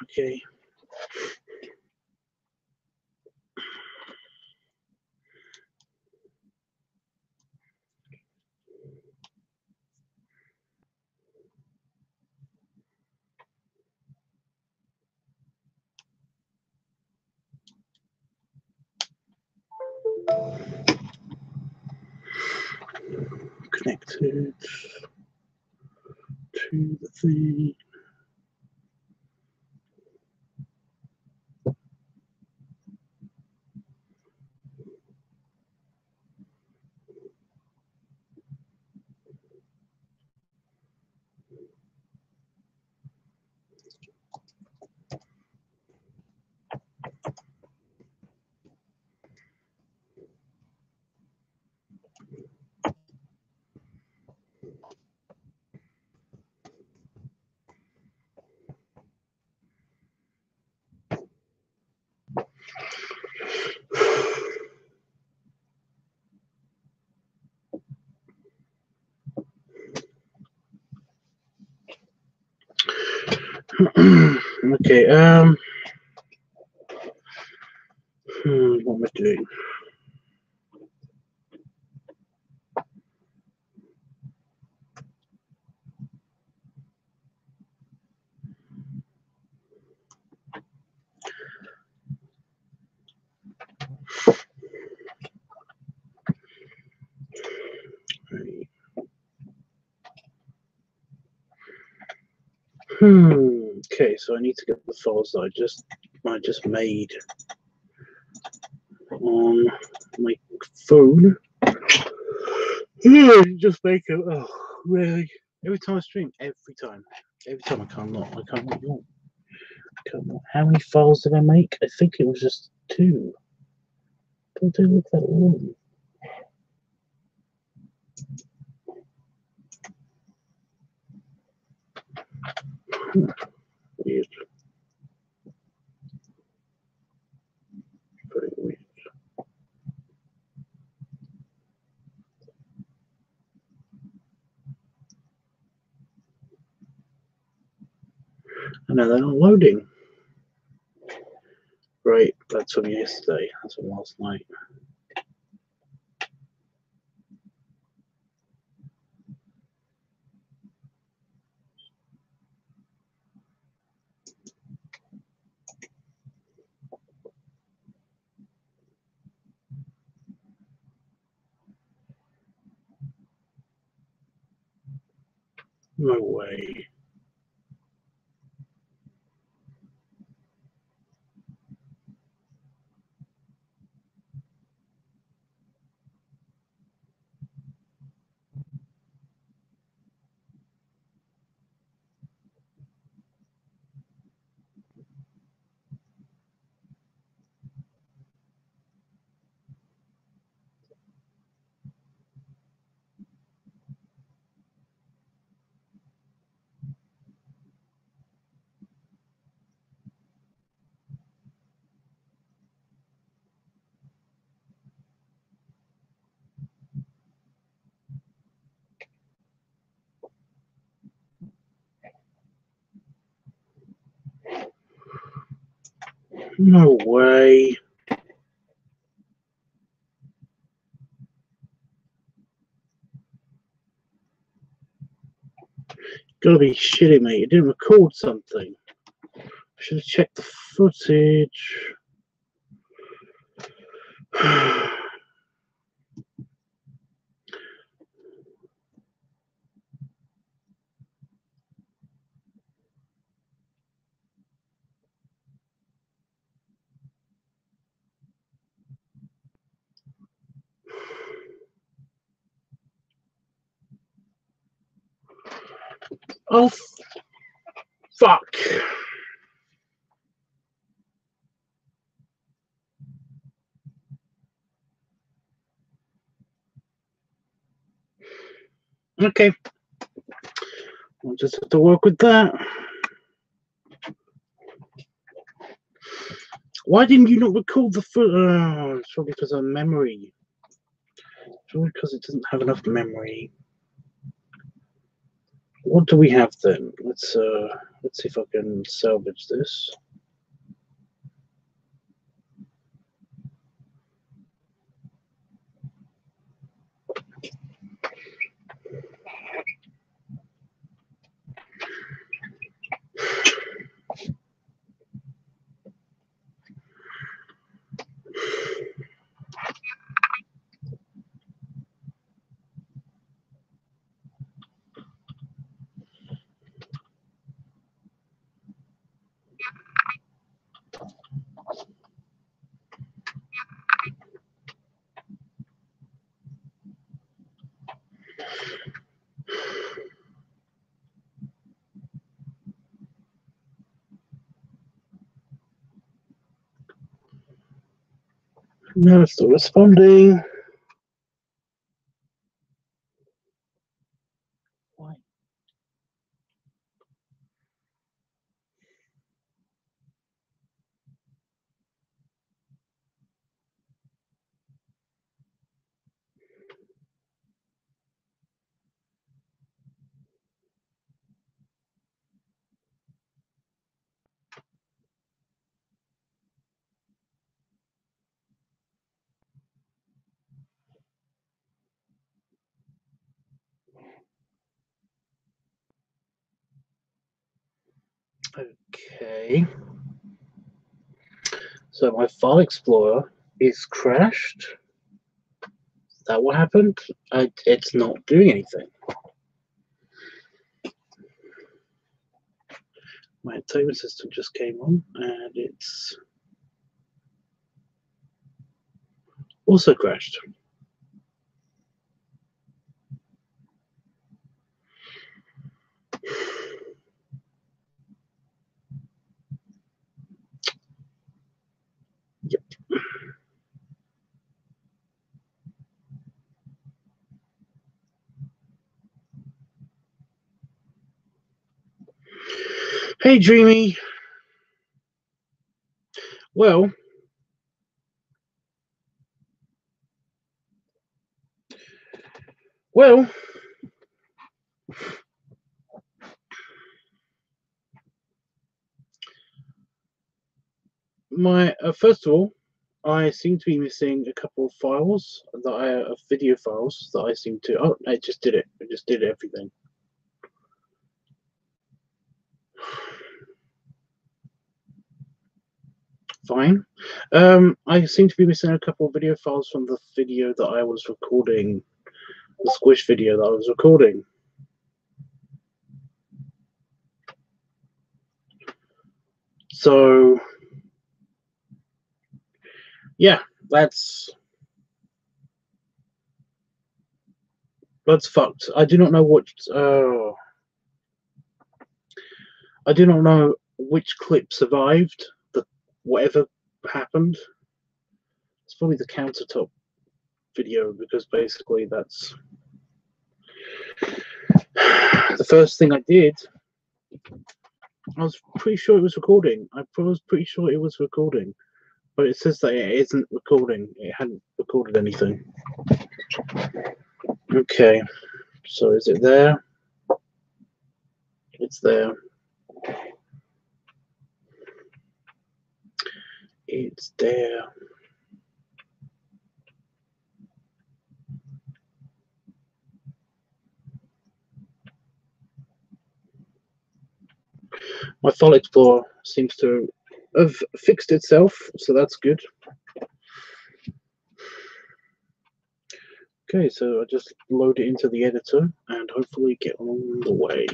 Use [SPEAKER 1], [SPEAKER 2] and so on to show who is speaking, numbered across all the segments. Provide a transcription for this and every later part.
[SPEAKER 1] Okay. Connected to the thing. Okay, what am I doing? Okay, so I need to get the files that I just made on my phone. Just make it. Oh, really? Every time I stream, every time I can't. How many files did I make? I think it was just 2. Don't they look that long? Weird. Very weird. I know they're not loading. Right, that's from yesterday. That's from last night. No way. No way. Gotta be shitting me. You didn't record something. I should have checked the footage. Oh, fuck. Okay. I'll just have to work with that. Why didn't you not record the footage? It's probably because of memory. It's probably because it doesn't have enough memory. What do we have then? Let's Let's see if I can salvage this. No, it's still responding. Why? Okay. So my file explorer is crashed. Is that what happened? It's not doing anything. My entertainment system just came on and it's also crashed. Yep. Hey, Dreamy. Well, my first of all, I seem to be missing a couple of files of video files that I seem to. Oh, I just did it. I just did everything. Fine. I seem to be missing a couple of video files from the video that I was recording, the squish video that I was recording. So, yeah, that's fucked. I do not know what. I do not know which clip survived. Whatever happened. It's probably the countertop video because basically that's the first thing I did. I was pretty sure it was recording. I was pretty sure it was recording, but it says that it isn't recording. It hadn't recorded anything. Okay, so is it there? It's there. It's there. My file explorer seems to have fixed itself, so that's good. Okay, so I just load it into the editor and hopefully get on the way.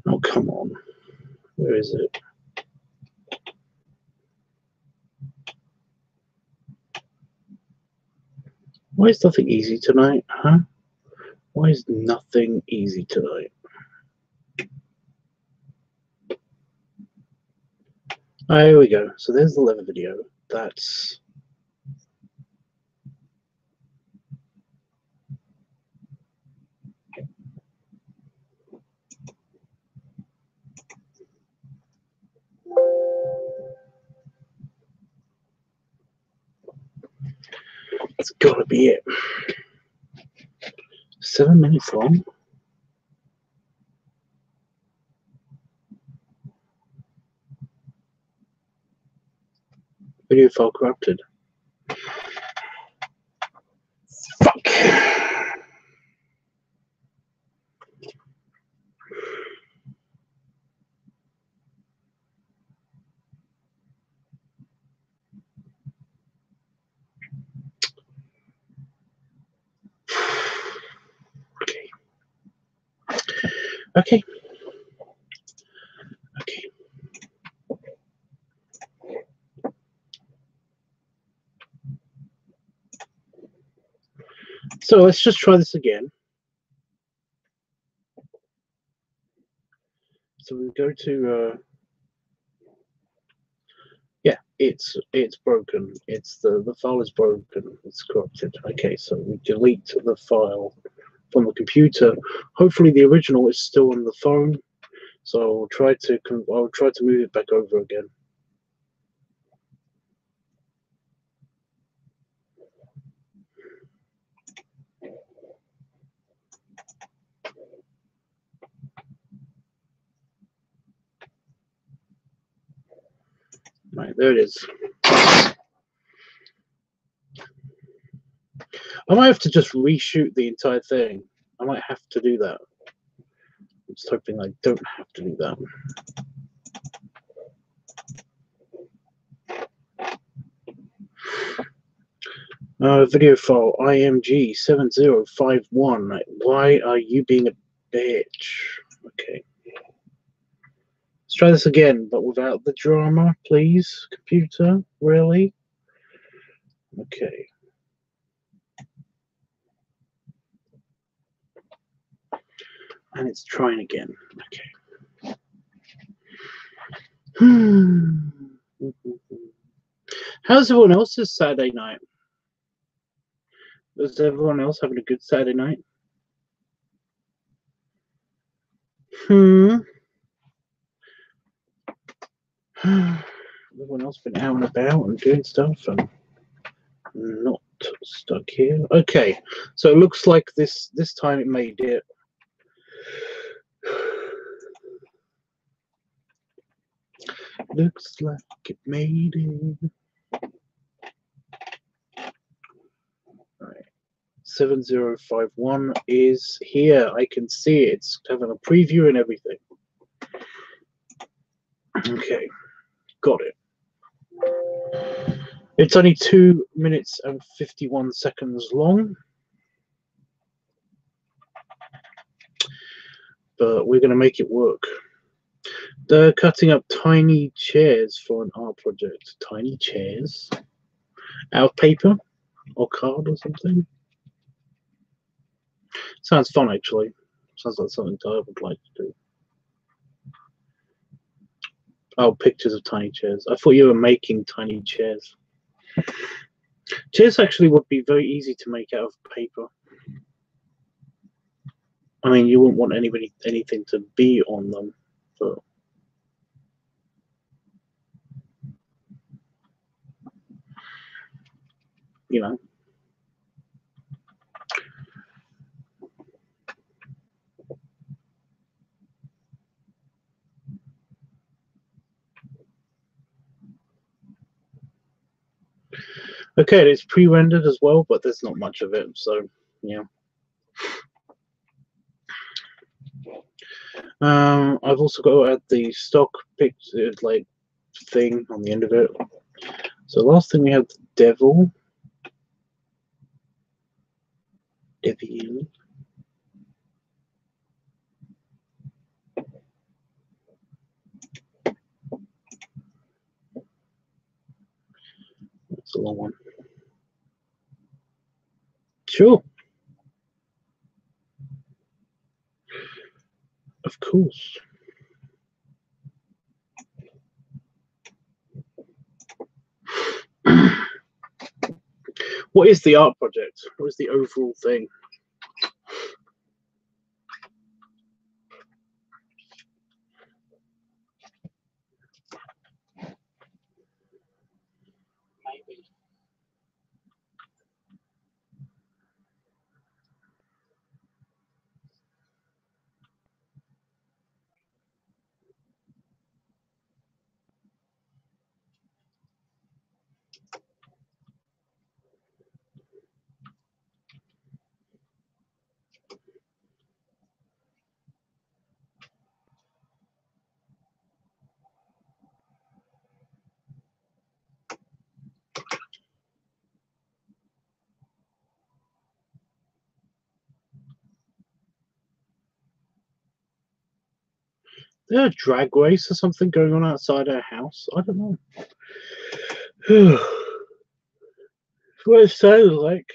[SPEAKER 1] Oh, come on. Where is it? Why is nothing easy tonight, huh? Why is nothing easy tonight? Oh, here we go. So there's the leather video. That's it's gotta be it. 7 minutes long. Video file corrupted. Fuck. Okay. Okay. So let's just try this again. So we go to yeah, it's broken. It's the file is broken. It's corrupted. Okay, so we delete the file from the computer. Hopefully the original is still on the phone. So I'll try to move it back over again. Right, there it is. I might have to just reshoot the entire thing. I might have to do that. I'm just hoping I don't have to do that. Video file IMG 7051. Why are you being a bitch? Okay. Let's try this again, but without the drama, please, computer. Really? Okay. And it's trying again. Okay. How's everyone else's Saturday night? Is everyone else having a good Saturday night? Everyone else been out and about and doing stuff and not stuck here. Okay, so it looks like this time it made it. Looks like it made it. All right. 7051 is here. I can see it. It's having a preview and everything. Okay, got it. It's only 2 minutes and 51 seconds long, but we're going to make it work. They're cutting up tiny chairs for an art project. Tiny chairs? Out of paper or card or something? Sounds fun, actually. Sounds like something I would like to do. Oh, pictures of tiny chairs. I thought you were making tiny chairs. Chairs actually would be very easy to make out of paper. I mean, you wouldn't want anything to be on them, but you know. Okay, it's pre-rendered as well, but there's not much of it, so yeah. I've also got to add the stock picture like thing on the end of it. So last thing we have the devil. Devil. That's a long one. Sure. Of course. What is the art project? What is the overall thing?
[SPEAKER 2] Maybe.
[SPEAKER 1] Is there a drag race or something going on outside our house? I don't know. What it sounds like.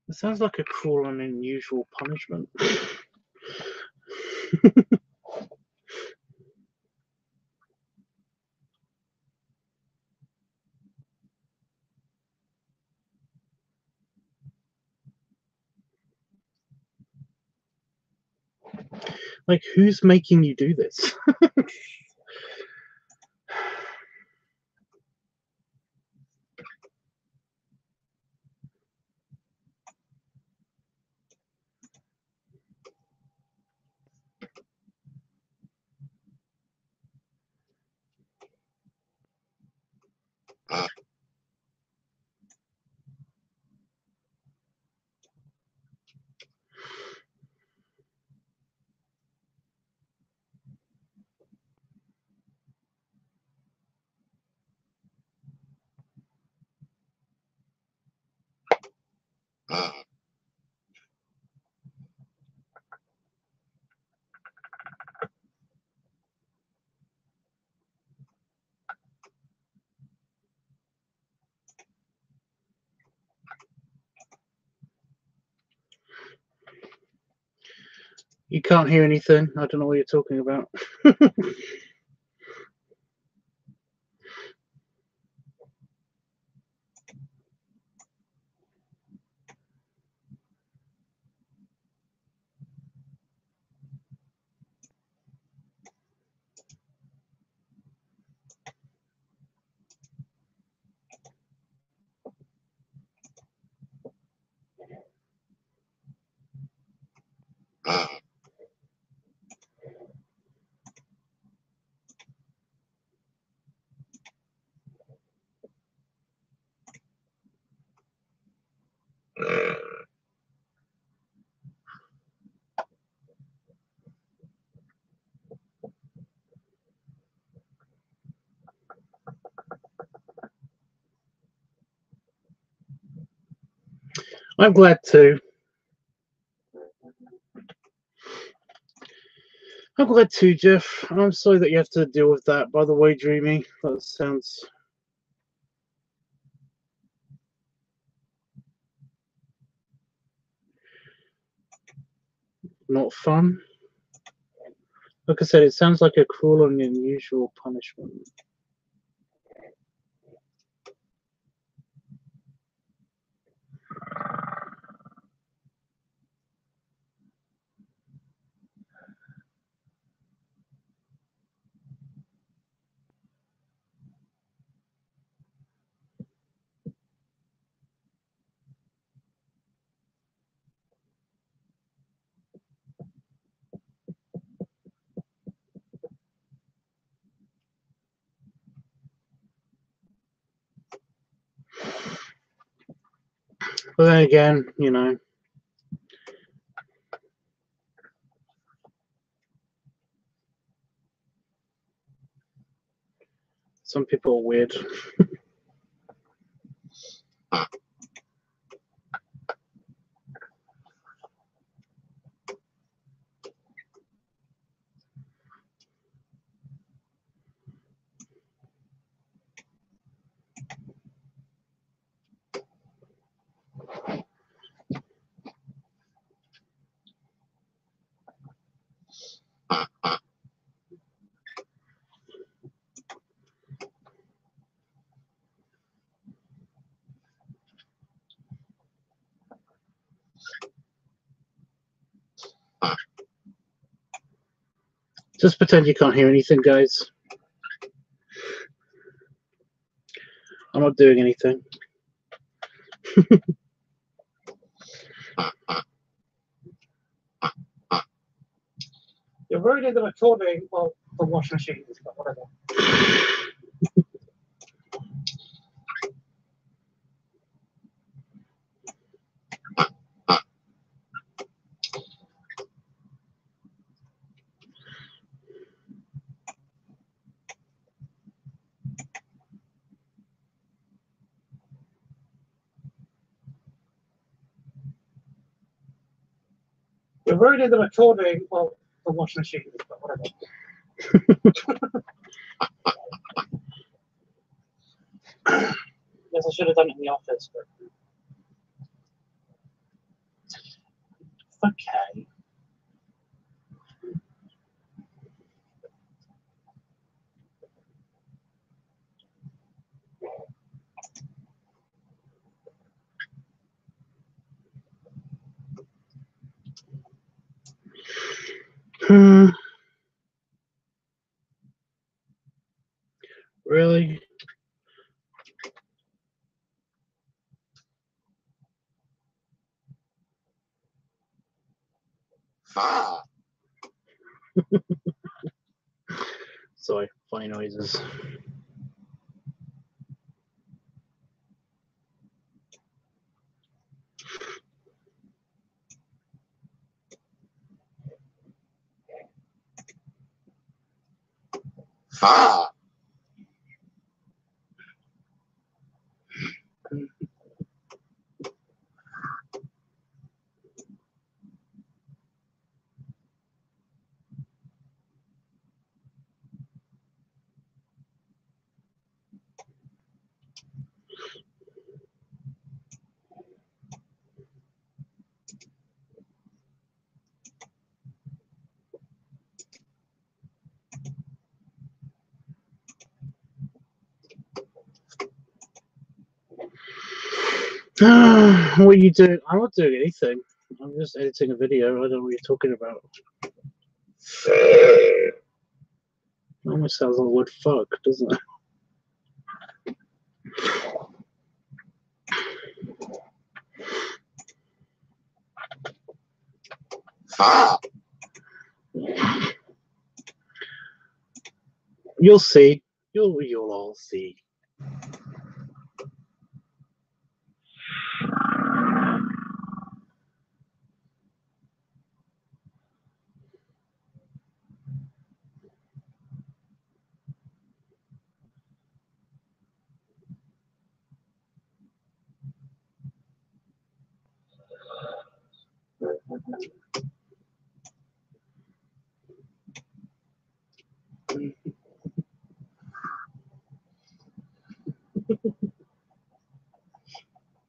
[SPEAKER 1] It sounds like a cruel and unusual punishment. Like, who's making you do this? You can't hear anything. I don't know what you're talking about. I'm glad to. I'm glad to, Jeff. I'm sorry that you have to deal with that. By the way, Dreamy, that sounds not fun. Like I said, it sounds like a cruel and unusual punishment. But then again, you know, some people are weird. Just pretend you can't hear anything, guys. I'm not doing anything.
[SPEAKER 2] You're worried in the recording, well, the washing machine, but whatever. You're worried in the recording, well, the washing machine, but whatever. Yes, I should have done it in the office, but it's okay.
[SPEAKER 1] Really? Sorry, funny noises. What are you doing? I'm not doing anything. I'm just editing a video. I don't know what you're talking about. It almost sounds like the word fuck, doesn't it? You'll see. You'll all see.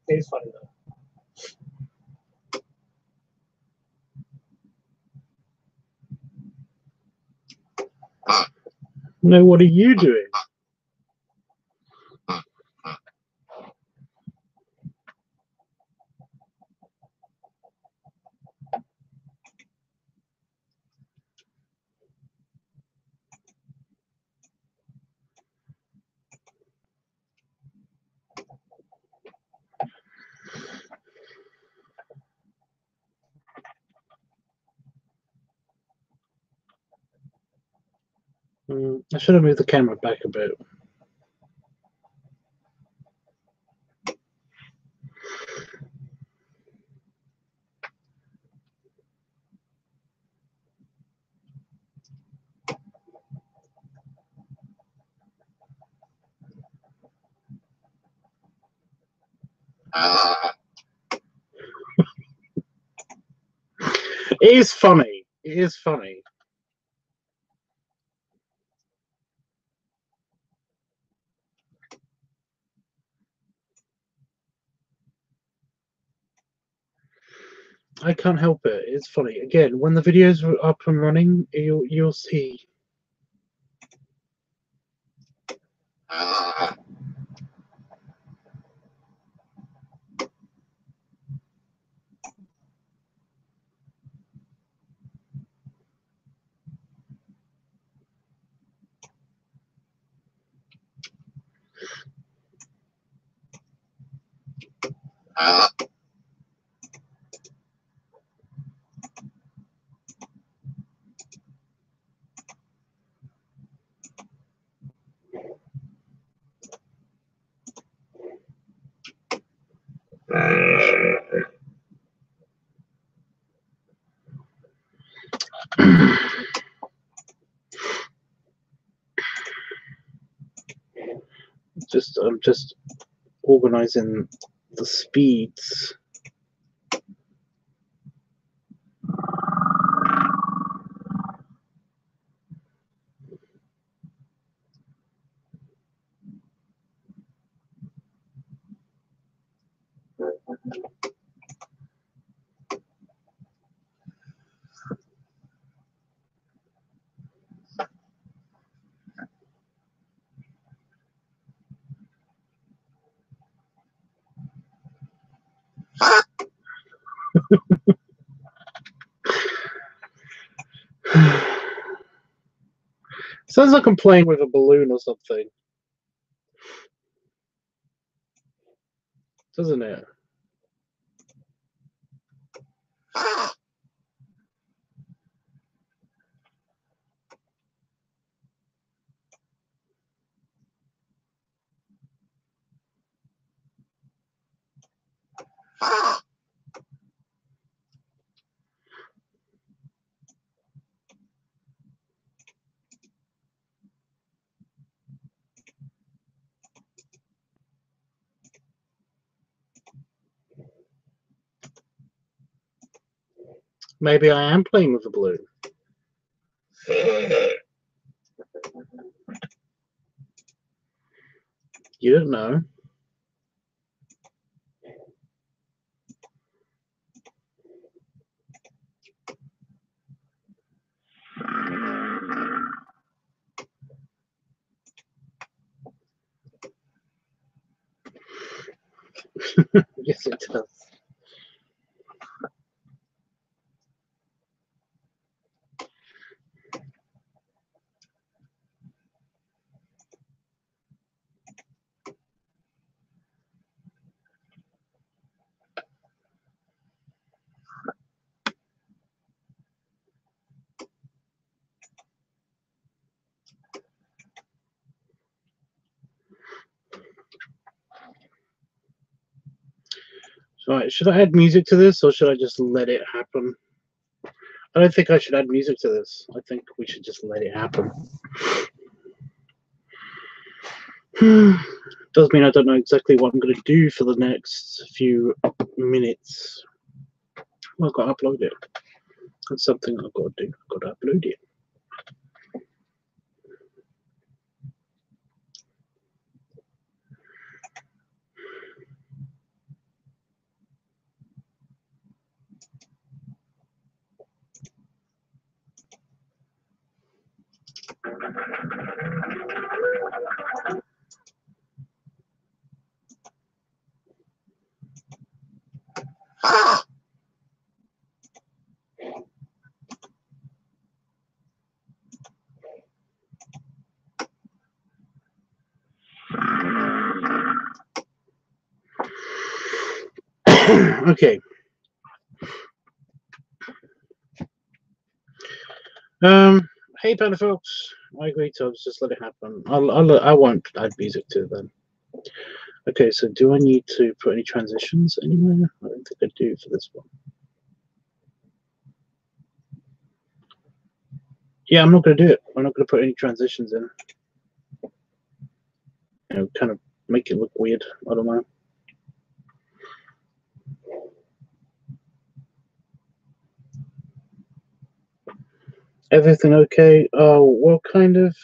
[SPEAKER 2] It's funny though.
[SPEAKER 1] No, what are you doing? I should have moved the camera back a bit. It is funny. It is funny. I can't help it. It's funny. Again, when the videos are up and running, you'll see. I'm just organizing the speeds. Sounds like I'm playing with a balloon or something, doesn't it? Maybe I am playing with a balloon. You don't know. Yes, it does. Right, should I add music to this or should I just let it happen? I don't think I should add music to this. I think we should just let it happen. Does mean I don't know exactly what I'm going to do for the next few minutes. Well, I've got to upload it. That's something I've got to do. I've got to upload it. Okay. Hey, Panda folks. I agree, Tubbs. Just let it happen. I won't add music to them. Okay, so do I need to put any transitions anywhere? I don't think I do for this one. Yeah, I'm not going to do it. I'm not going to put any transitions in. You know, kind of make it look weird. I don't know. Everything okay? Oh, well, kind of.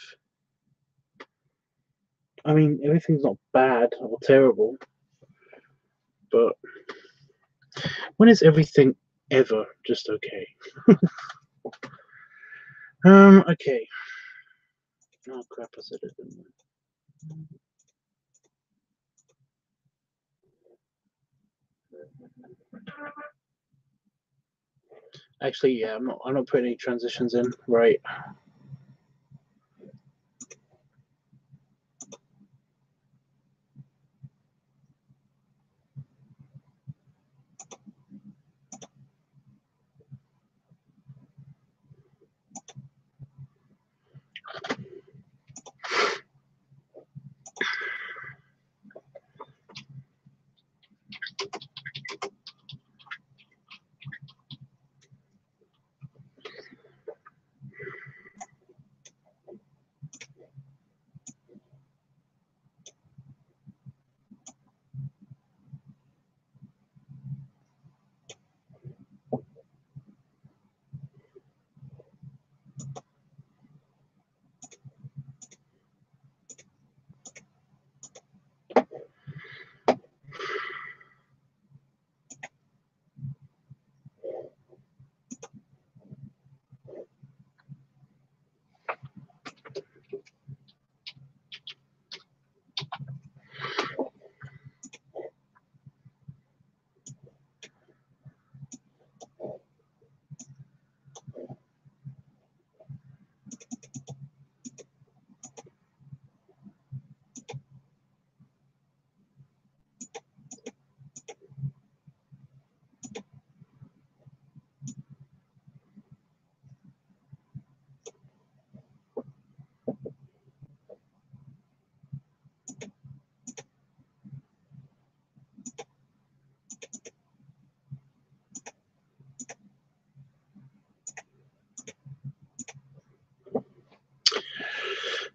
[SPEAKER 1] I mean, everything's not bad or terrible, but when is everything ever just okay? Okay. Oh crap! I said it, didn't I? Actually, yeah, I'm not putting any transitions in. Right.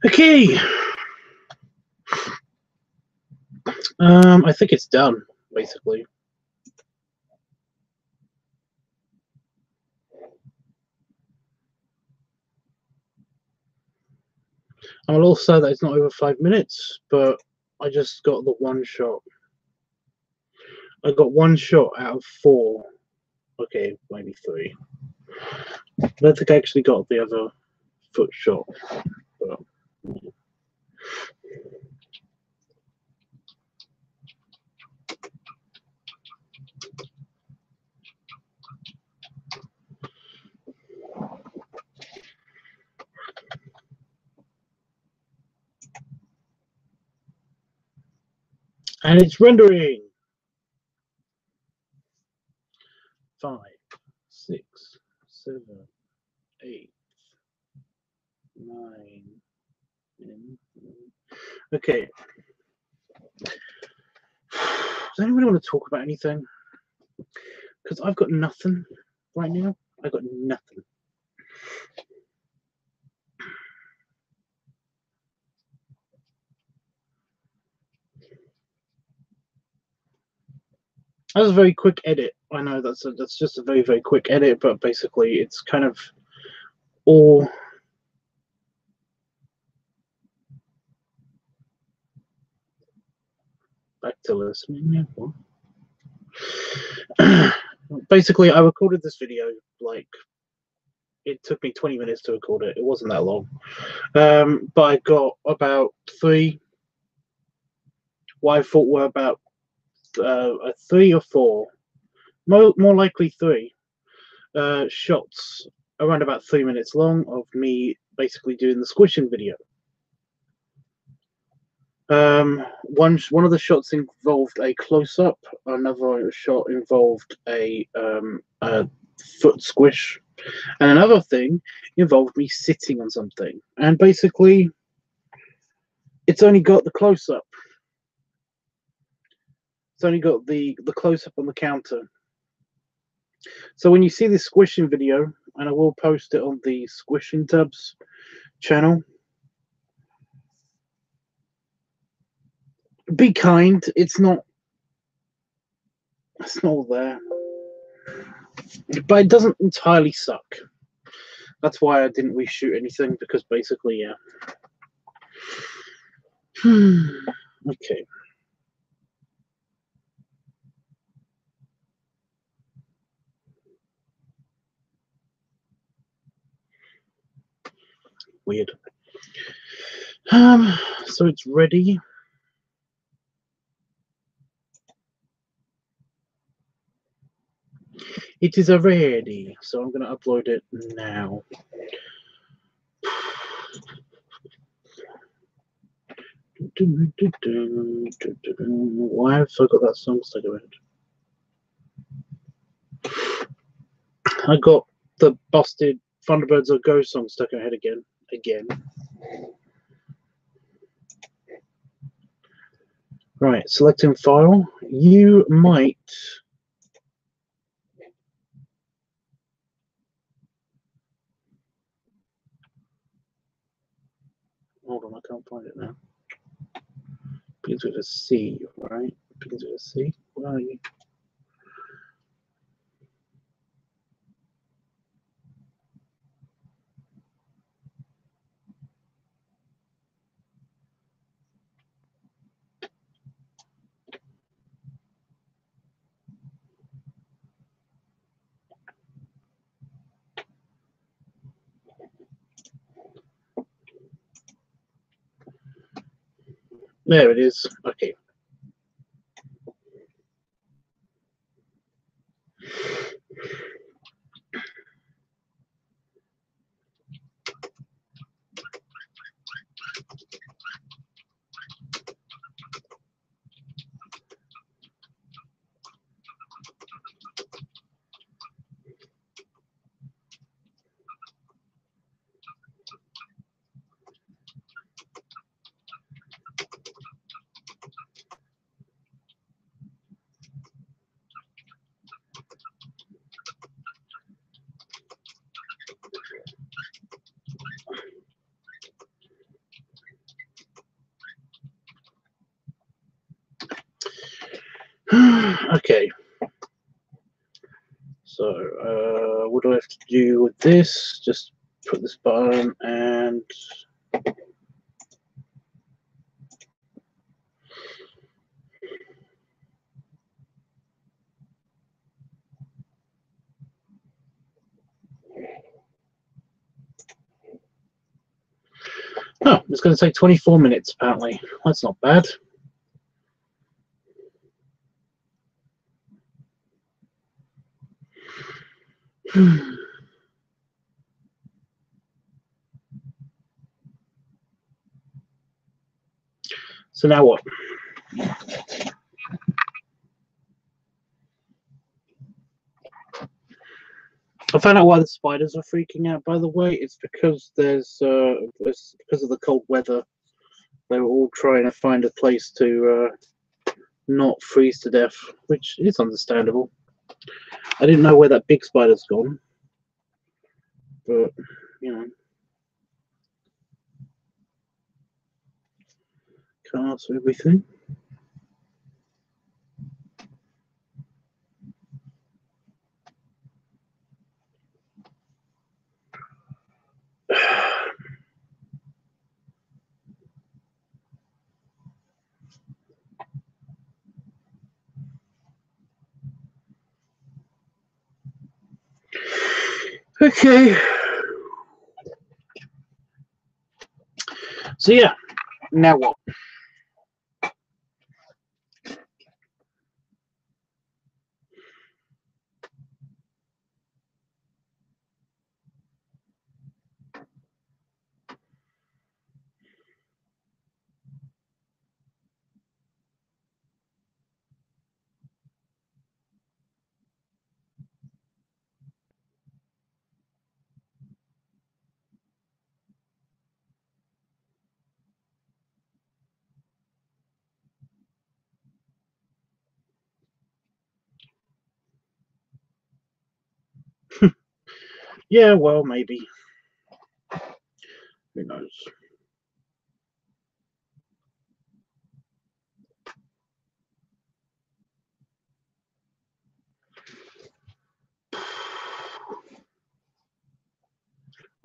[SPEAKER 1] Okay. I think it's done, basically. I'm a little sad that it's not over 5 minutes, but I just got the one shot. I got one shot out of 4. Okay, maybe 3. I don't think I actually got the other foot shot. But... And it's rendering. 5, 6, 7, 8, 9, 10. Okay. Does anyone want to talk about anything? Because I've got nothing right now. I've got nothing. That was a very quick edit. I know that's just a very, very quick edit, but basically it's kind of all back to listening. Basically, I recorded this video, like, it took me 20 minutes to record it. It wasn't that long. But I got about 3, what I thought were about 3 or 4, more likely 3 shots around about 3 minutes long of me basically doing the squishin video. One of the shots involved a close-up. Another shot involved a foot squish, and another thing involved me sitting on something. And basically, it's only got the close-up. It's only got the close-up on the counter. So when you see this squishing video, and I will post it on the LiveTUBBSediting channel, be kind. It's not there, but it doesn't entirely suck. That's why I didn't reshoot anything, because basically, yeah. Okay. Weird. So it's ready. It is ready. So I'm going to upload it now. Why have I got that song stuck around? I got the busted Thunderbirds or Go song stuck in my head again. Right, selecting file. You might. Hold on, I can't find it now. Begins with a C, right? Begins with a C. Where are you? There it is. Okay. Okay. So, what do I have to do with this? Just put this button and oh, it's going to take 24 minutes apparently. That's not bad. So now what? I found out why the spiders are freaking out, by the way. It's because it's because of the cold weather. They were all trying to find a place to not freeze to death, which is understandable. I didn't know where that big spider's gone, but you know, can't answer everything. Okay. So yeah, now what? Yeah, well, maybe. Who knows?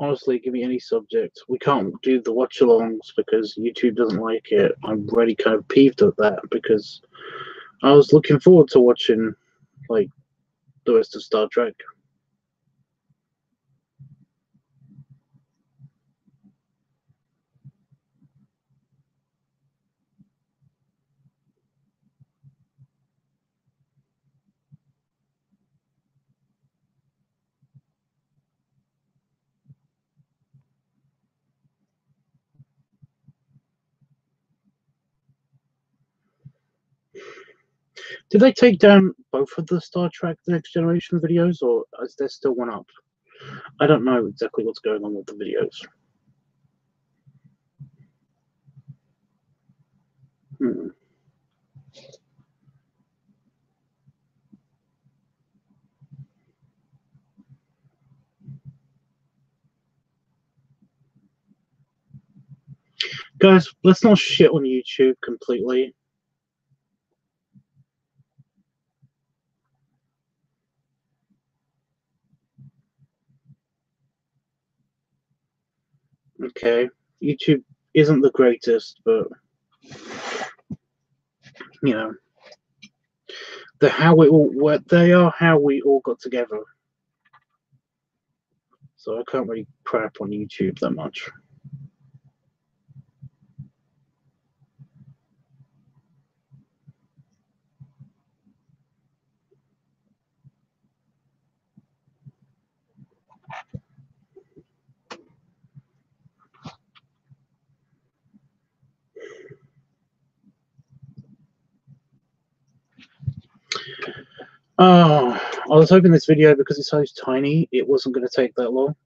[SPEAKER 1] Honestly, give me any subject. We can't do the watch-alongs because YouTube doesn't like it. I'm really kind of peeved at that because I was looking forward to watching, like, the rest of Star Trek. Did they take down both of the Star Trek The Next Generation videos, or is there still one up? I don't know exactly what's going on with the videos. Guys, let's not shit on YouTube completely. Okay, YouTube isn't the greatest, but you know, they are how we all got together. So I can't really crap on YouTube that much. Oh, I was hoping this video, because it's so tiny, it wasn't going to take that long.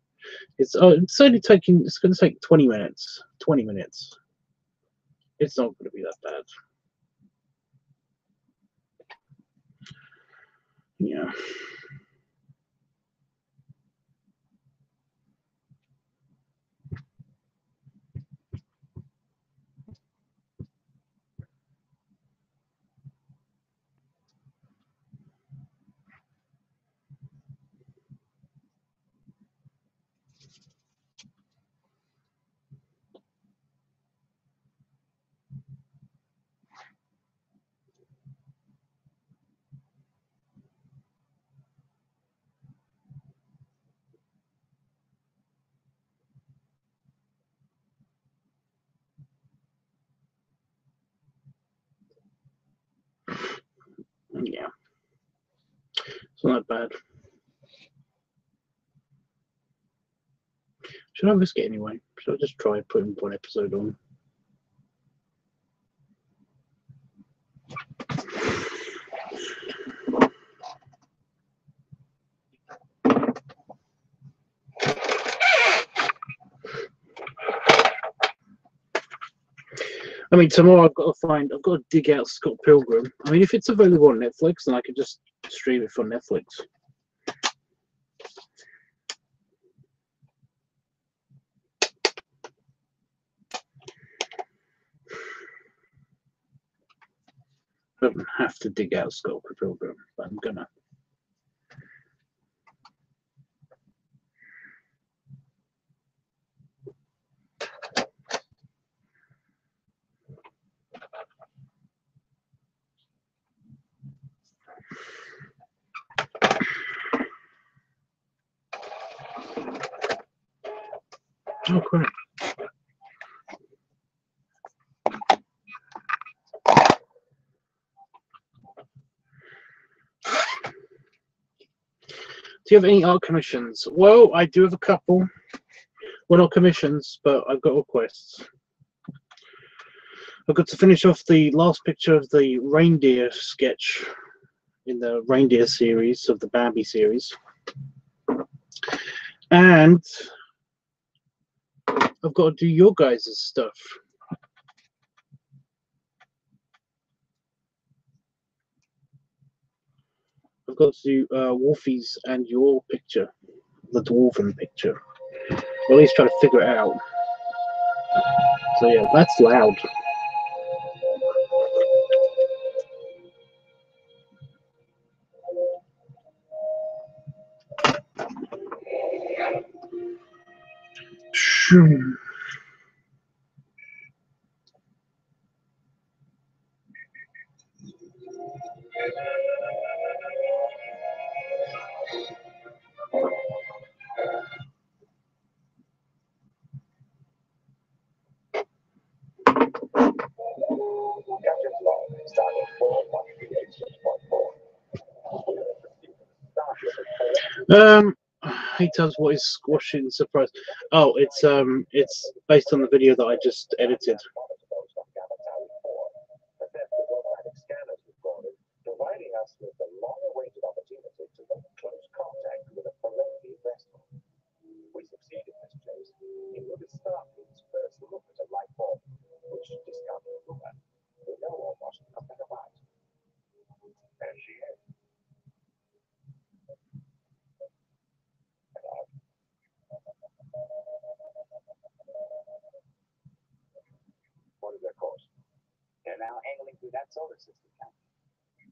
[SPEAKER 1] It's only taking. It's going to take 20 minutes. 20 minutes. It's not going to be that bad. Yeah. Yeah. It's not bad. Should I risk it anyway? Should I just try putting one episode on? I mean, tomorrow I've got to dig out Scott Pilgrim. I mean, if it's available on Netflix, then I could just stream it from Netflix. I don't have to dig out Scott Pilgrim, but I'm gonna. Oh, crap. Do you have any art commissions? Well, I do have a couple. Well, not commissions, but I've got requests. I've got to finish off the last picture of the reindeer sketch in the reindeer series of the Bambi series. And I've got to do your guys' stuff. I've got to do Wolfie's and your picture, the dwarven picture. Or at least try to figure it out. So yeah, that's loud. Shoo. He tells what is squashing surprise. Oh, it's based on the video that I just edited. Providing us with the long-awaited opportunity to make close contact with a Ferrari vessel. We succeeded in this chase. It would start with its first look at a light bulb, which discovered a woman we know almost nothing about. There she is. What is their course? They're now angling through that solar system, Captain.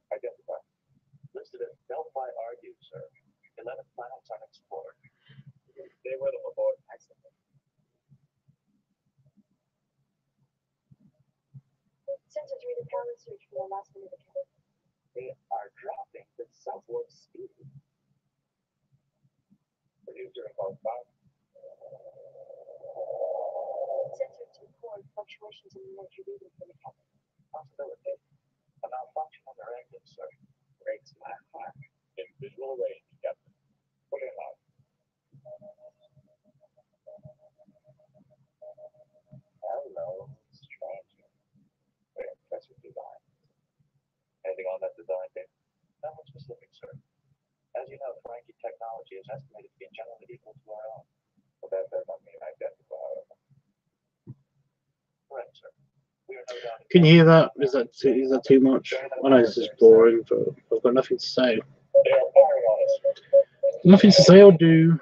[SPEAKER 1] Identify. Listed as Delphi Argue, sir. 11 planets unexplored. They were aboard. Excellent.
[SPEAKER 3] Sensors read a power surge from the last minute account.
[SPEAKER 4] They are dropping the southward speed. Producer about 5.
[SPEAKER 3] Sensors record fluctuations in energy reading from the captain.
[SPEAKER 1] Possibility. A malfunction on their engine, sir. Breaks my heart. In visual range, Captain. Put him out. Hello, stranger. Very impressive design. Anything on that design, Dave? Nothing specific, sir. As you know, Frankie technology is estimated to be generally equal to our own. Well, that does not mean identical, however. Correct, sir. We are no doubt. Can you hear that? Is that too much? I know this is boring, but I've got nothing to say. They are firing on us. Nothing to say or do.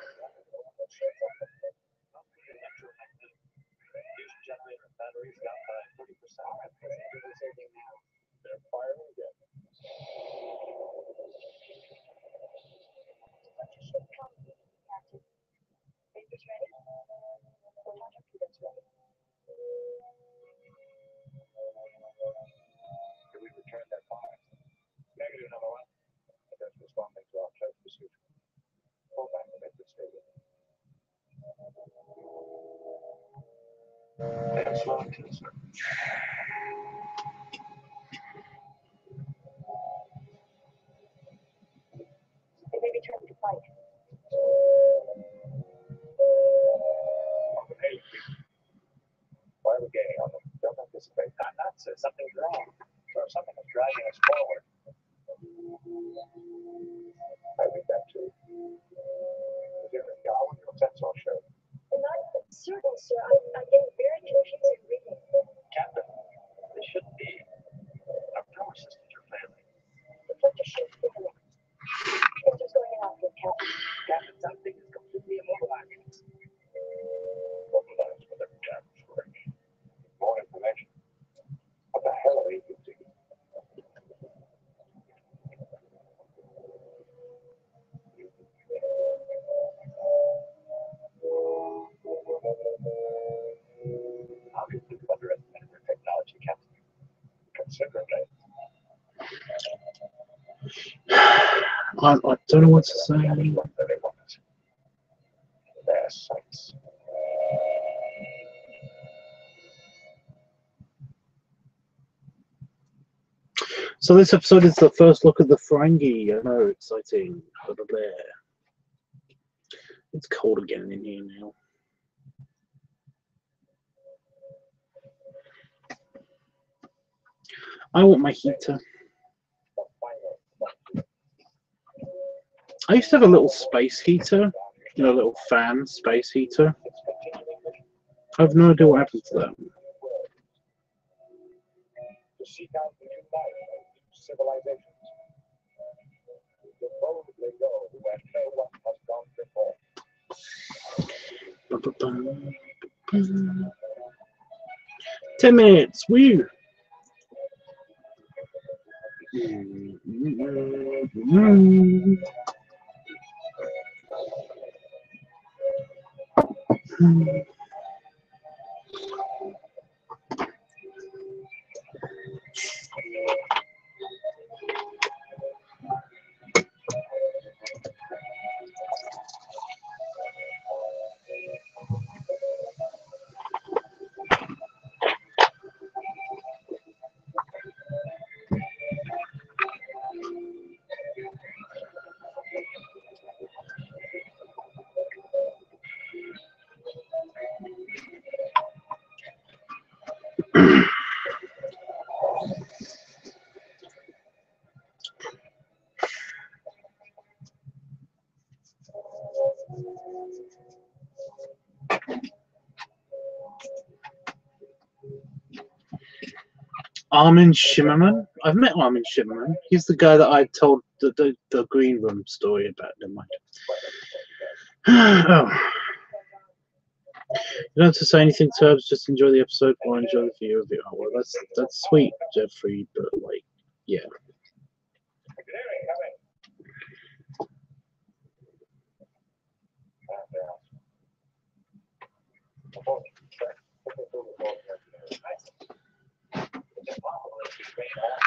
[SPEAKER 1] They're firing again.
[SPEAKER 3] Captain. Baby's ready. We're not happy that's ready.
[SPEAKER 1] Do we return their fire? Negative, number 1. That's responding to our close pursuit. Pull back a bit, stable. And slow to the sir.
[SPEAKER 3] They may be trying to fight.
[SPEAKER 1] Why are we gaining on them? Don't anticipate. Not sir. Something's wrong. Or something is driving us forward. I think that too. Is there a Darwin consensus or show?
[SPEAKER 3] I'm not certain, sir. I'm getting very confused reading.
[SPEAKER 1] Captain, this shouldn't be. Our power systems are failing.
[SPEAKER 3] Reflector shift beginning. Sensors going in after Captain.
[SPEAKER 1] Captain, something is completely immobilizing. Mobilized with a damn switch. More information. What the hell are you doing? How could you underestimate their technology, Captain? Considerably. I don't know what to say. Their sights. So this episode is the first look at the Ferengi. I know, exciting. Over there. It's cold again in here now. I want my heater. I used to have a little space heater, you know, a little fan space heater. I have no idea what happened to that. Ba-ba-bum. 10 minutes, woo! Armin Shimmerman. I've met Armin Shimmerman. He's the guy that I told the green room story about. Never mind. Oh. You don't have to say anything, Tubbs. Just enjoy the episode or enjoy the view of it. Oh, well, that's sweet, Jeffrey. But like, yeah.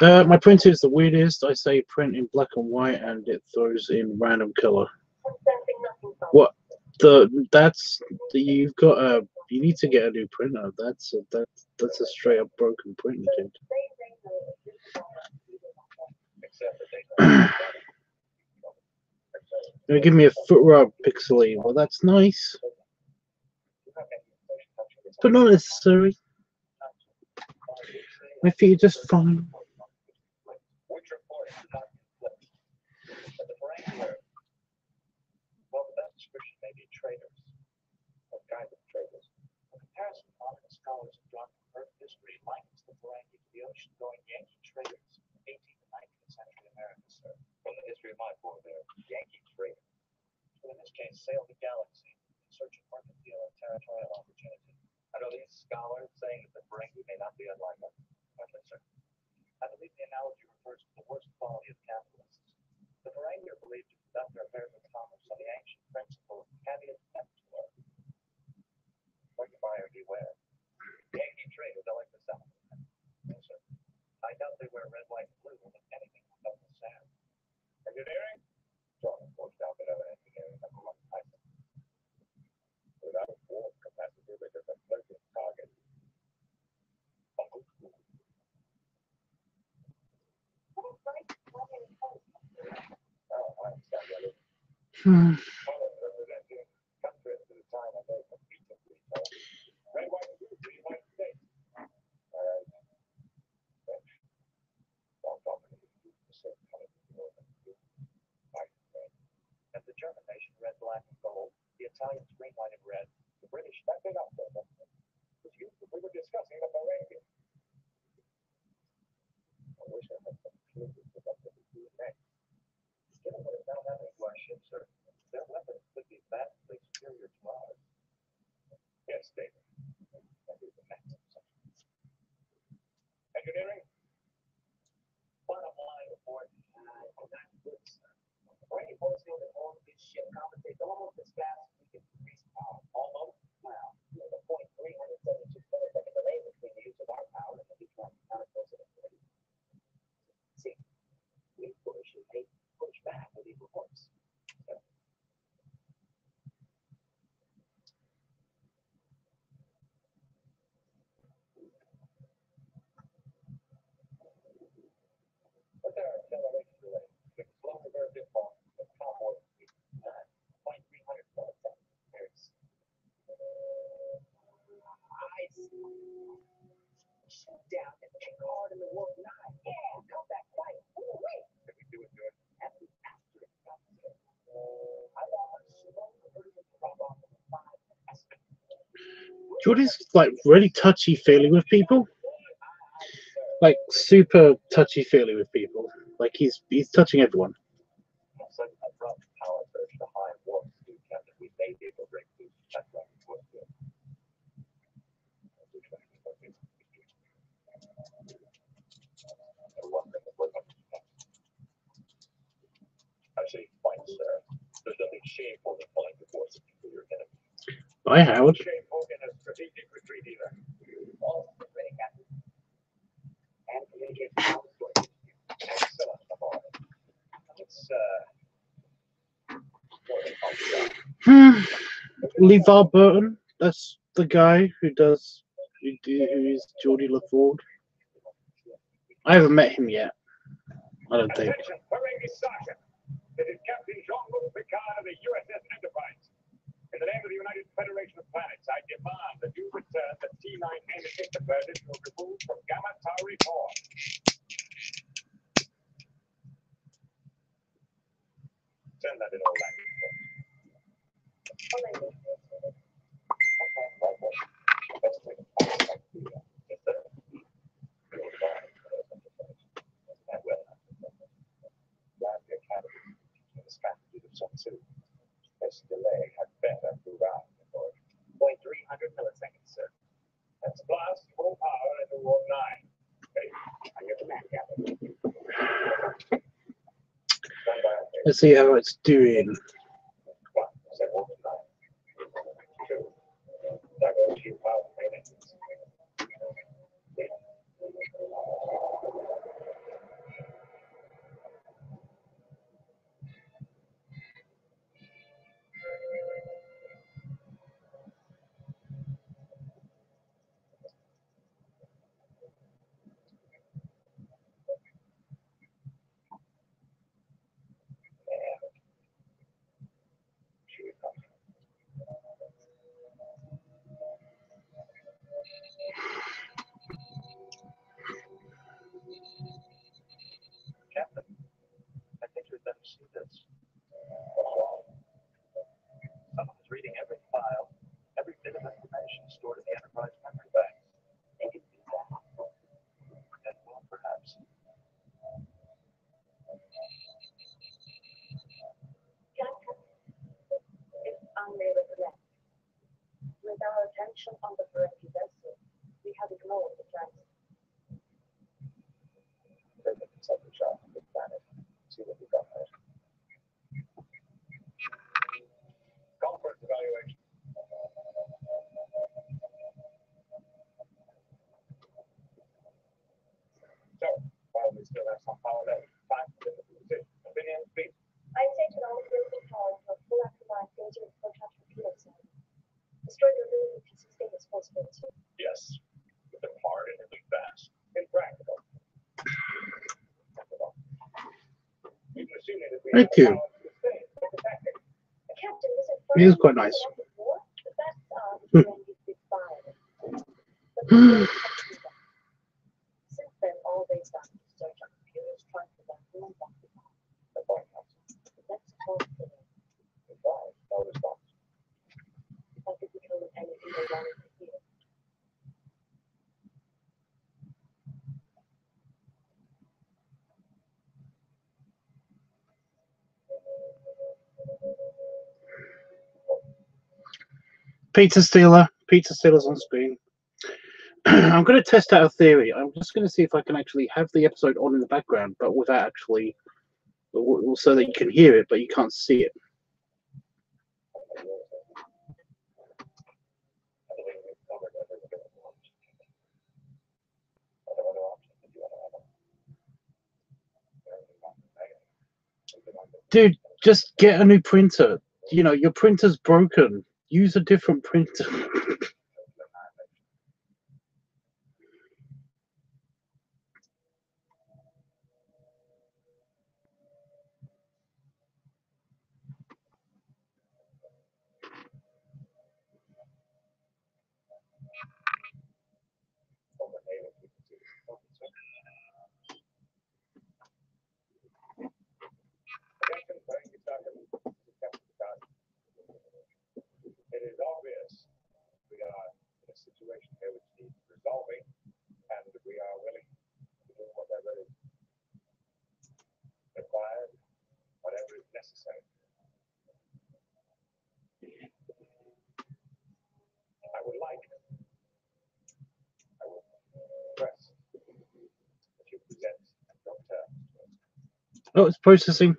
[SPEAKER 1] My printer is the weirdest. I say print in black and white, and it throws in random color. What? You've got a. You need to get a new printer. That's a straight up broken printer, dude. Gonna give me a foot rub, Pixely. Well, that's nice, but not necessary. My feet are just fine. Jordy's like really touchy-feely with people, like super touchy-feely with people. Like he's touching everyone. Bye, Howard. LeVar Burton, that's the guy who is Geordie LaFord. I haven't met him yet. I don't think.
[SPEAKER 5] This is Captain Jean-Luc Picard of the USS Enterprise. In the name of the United Federation of Planets, I demand that you return the T9 anti-ship diversion you have removed from Gamma Tauri 4. Send that in all language. 2. This delay had better prove out. 0.300 milliseconds, sir. Let's blast full power into Ward 9. Okay, on your command, Captain.
[SPEAKER 1] Let's see how it's doing.
[SPEAKER 5] 1, set Ward 9. 2, divert to power main engines. 3. Captain, I think you'd better see this. Someone's reading every file, every bit of information stored in the Enterprise memory bank. They can do that. And more, perhaps.
[SPEAKER 3] Captain, if I may recollect, with our attention on the Ferengi vessel, we have ignored the transit.
[SPEAKER 5] Take a conceptual shot of the planet. See what we got there. Conference evaluation. So, while we still have some power left, time to get the position. Opinion, please.
[SPEAKER 3] I say to all available power to a full activated engine and proton torpedo cell. Destroy the remaining PC as possible too.
[SPEAKER 5] Yes. With them hard and move fast. Impractical. Even assuming that we
[SPEAKER 1] Thank
[SPEAKER 5] have
[SPEAKER 1] you.
[SPEAKER 5] power to sustain or protect it.
[SPEAKER 3] Captain, this is
[SPEAKER 1] It is quite nice.
[SPEAKER 3] before, but that's the Ferengi big fire. But we don't have to do that. Since then, all they've done is search on computers, trying to find who and what we have.
[SPEAKER 5] The point comes.
[SPEAKER 3] Let's talk to them.
[SPEAKER 5] Goodbye. No response.
[SPEAKER 3] If I could become anything they wanted to hear.
[SPEAKER 1] Pizza Stealer. Pizza Stealer's on screen. I'm going to test out a theory. I'm just going to see if I can actually have the episode on in the background, but without actually, so that you can hear it, but you can't see it. Dude, just get a new printer. You know, your printer's broken. Use a different printer.
[SPEAKER 5] It is obvious we are in a situation here which needs resolving, and we are willing to do whatever is required, whatever is necessary. I would request that you present your terms to us.
[SPEAKER 1] Oh, it's processing.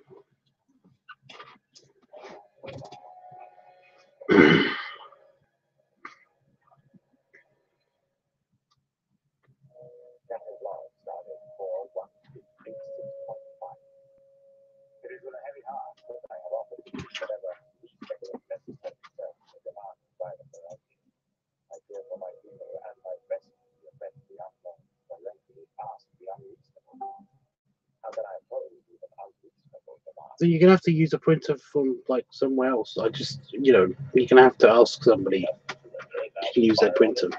[SPEAKER 5] Captain Blanc started for 156.5. It is with a heavy heart that I have offered you whatever speculative necessary terms to demand by the Ferengi. I fear for my humor and my best to offend the unknown, directly ask the unreasonable. How can I oppose even unreasonable demands?
[SPEAKER 1] So you're going to have to use a printer from, like, somewhere else. I just, you know, you're going to have to ask somebody if you can use their printer.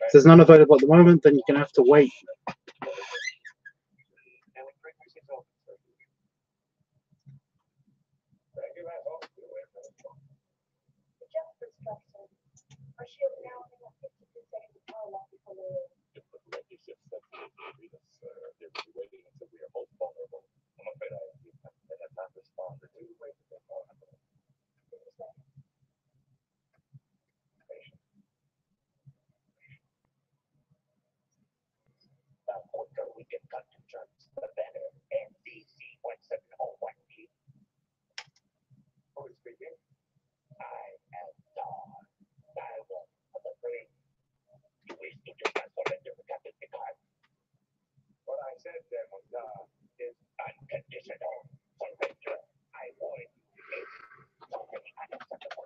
[SPEAKER 1] If there's none available at the moment, then you're going to have to wait.
[SPEAKER 3] Just for instruction, our shield now only has 52 seconds of power left before the
[SPEAKER 5] If the Ferengi ship sets to be us, they will be waiting until we are most vulnerable. The quicker we can come to terms, the better. MDC-1701P. Who is speaking? I am Dawn. Dialogue of the brain. You wish to do not surrender to Captain Picard. What I said there, Mundar, is unconditional surrender. I warn you, it's totally unacceptable.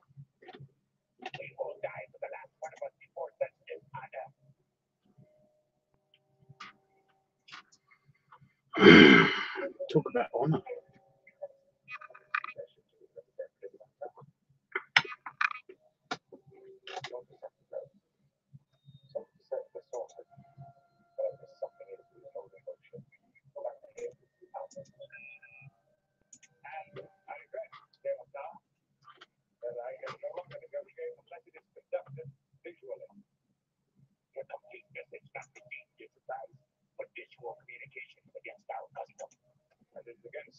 [SPEAKER 5] We will die for the last one of us before such dishonor.
[SPEAKER 1] Talk about honor.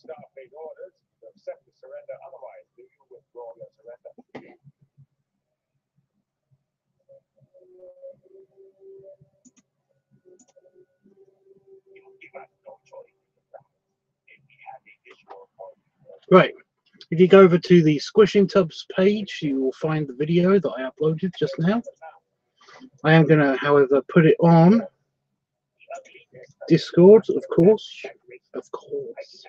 [SPEAKER 5] Starfleet orders to accept the surrender. Otherwise, do you withdraw your surrender? You give us no choice. If we have a visual point.
[SPEAKER 1] Right. If you go over to the Squishing Tubs page, you will find the video that I uploaded just now. I am going to, however, put it on Discord, of course. Of course.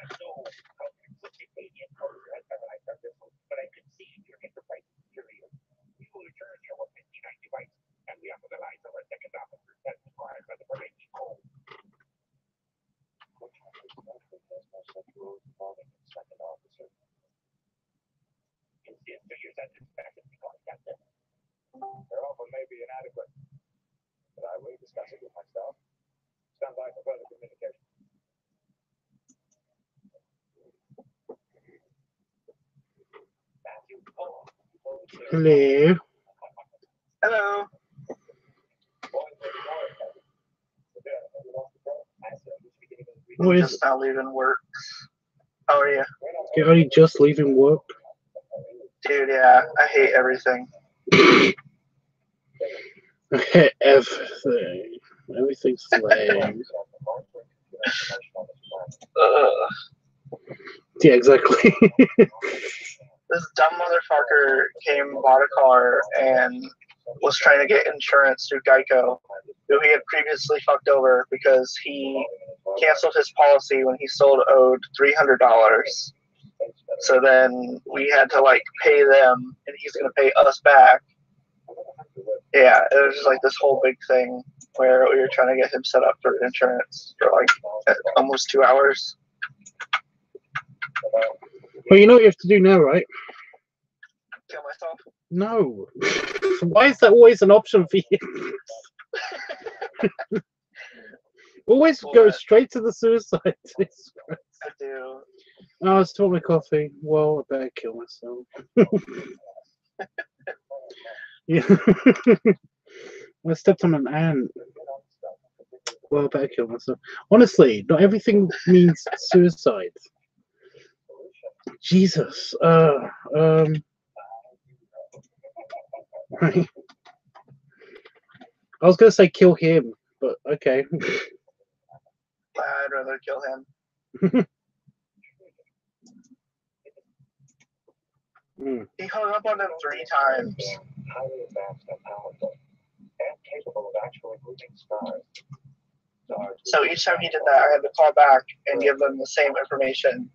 [SPEAKER 5] But I can see your enterprise superior. We will return your 59 device, and we have the lives of our second officer as required by the Berlin Code. Which one is such rules involving the second officer? Insist to your satisfaction because Captain. Their offer may be inadequate, but I will discuss it with my staff. Stand by for further communication.
[SPEAKER 1] Hello.
[SPEAKER 6] Hello.
[SPEAKER 1] What is
[SPEAKER 6] Just now leaving work. How are you?
[SPEAKER 1] you're only just leaving work?
[SPEAKER 6] Dude, yeah, I hate everything.
[SPEAKER 1] I hate everything. Everything's lame. Yeah, exactly.
[SPEAKER 6] This dumb motherfucker bought a car and was trying to get insurance through Geico, who he had previously fucked over because he canceled his policy when he sold owed $300. So then we had to like pay them, and he's gonna pay us back. Yeah, it was just like this whole big thing where we were trying to get him set up for insurance for like almost 2 hours.
[SPEAKER 1] Well, you know what you have to do now, right?
[SPEAKER 6] Kill myself.
[SPEAKER 1] No. Why is that always an option for you? Always go
[SPEAKER 6] What?
[SPEAKER 1] straight to the suicide.
[SPEAKER 6] I do.
[SPEAKER 1] Oh, I stole my coffee. Well, I better kill myself. Yeah. I stepped on an ant. Well, I better kill myself. Honestly, not everything means suicide. Jesus. Right. I was gonna say kill him, but okay.
[SPEAKER 6] I'd rather kill him. He hung up on him 3 times.
[SPEAKER 5] Highly advanced and powerful, and capable of actually moving stars.
[SPEAKER 6] So each time he did that, I had to call back and give them the same information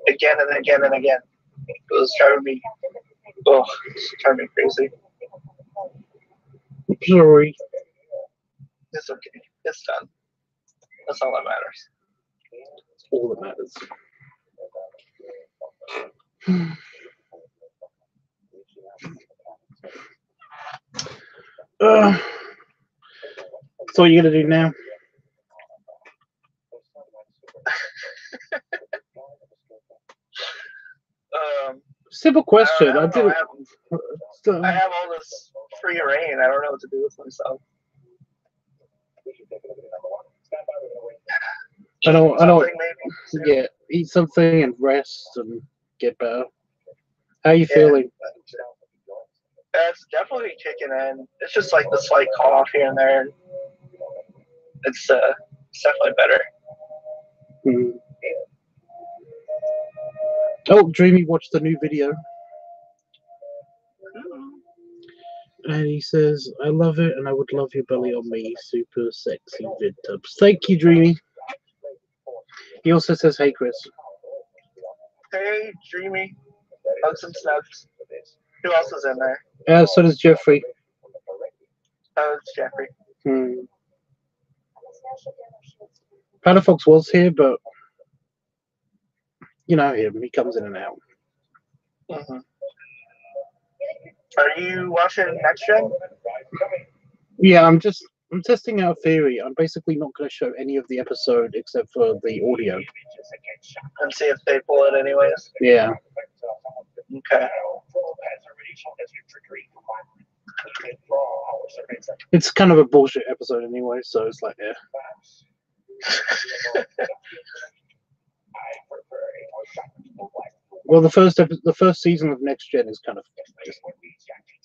[SPEAKER 6] again and again and again. It was driving me, it's driving me crazy.
[SPEAKER 1] Sorry.
[SPEAKER 6] It's okay. It's done. That's all that matters.
[SPEAKER 1] It's all that matters. So what are you gonna do now? Simple question.
[SPEAKER 6] I don't know. I
[SPEAKER 1] I
[SPEAKER 6] have all this free reign. I don't know what to do with myself.
[SPEAKER 1] don't.
[SPEAKER 6] Something maybe.
[SPEAKER 1] Yeah, eat something and rest and get better. How are you feeling?
[SPEAKER 6] It's definitely kicking in. It's just like the slight cough here and there. It's definitely better.
[SPEAKER 1] Hmm. Oh, Dreamy watched the new video. And he says, I love it and I would love your belly on me. Super sexy VidTubs. Thank you, Dreamy. He also says, hey, Chris.
[SPEAKER 6] Hey, Dreamy. Hugs and snugs. Who else is in there?
[SPEAKER 1] So does Jeffrey.
[SPEAKER 6] Oh, it's Jeffrey.
[SPEAKER 1] Panafox was here, but you know him. He comes in and out.
[SPEAKER 6] Mm-hmm. Are you watching Next Gen?
[SPEAKER 1] Yeah, I'm testing out a theory. I'm basically not going to show any of the episode except for the audio.
[SPEAKER 6] And see if they pull it anyways.
[SPEAKER 1] Yeah.
[SPEAKER 6] Okay.
[SPEAKER 1] It's kind of a bullshit episode anyway, so it's like, yeah. Well, the first season of Next Gen is kind of just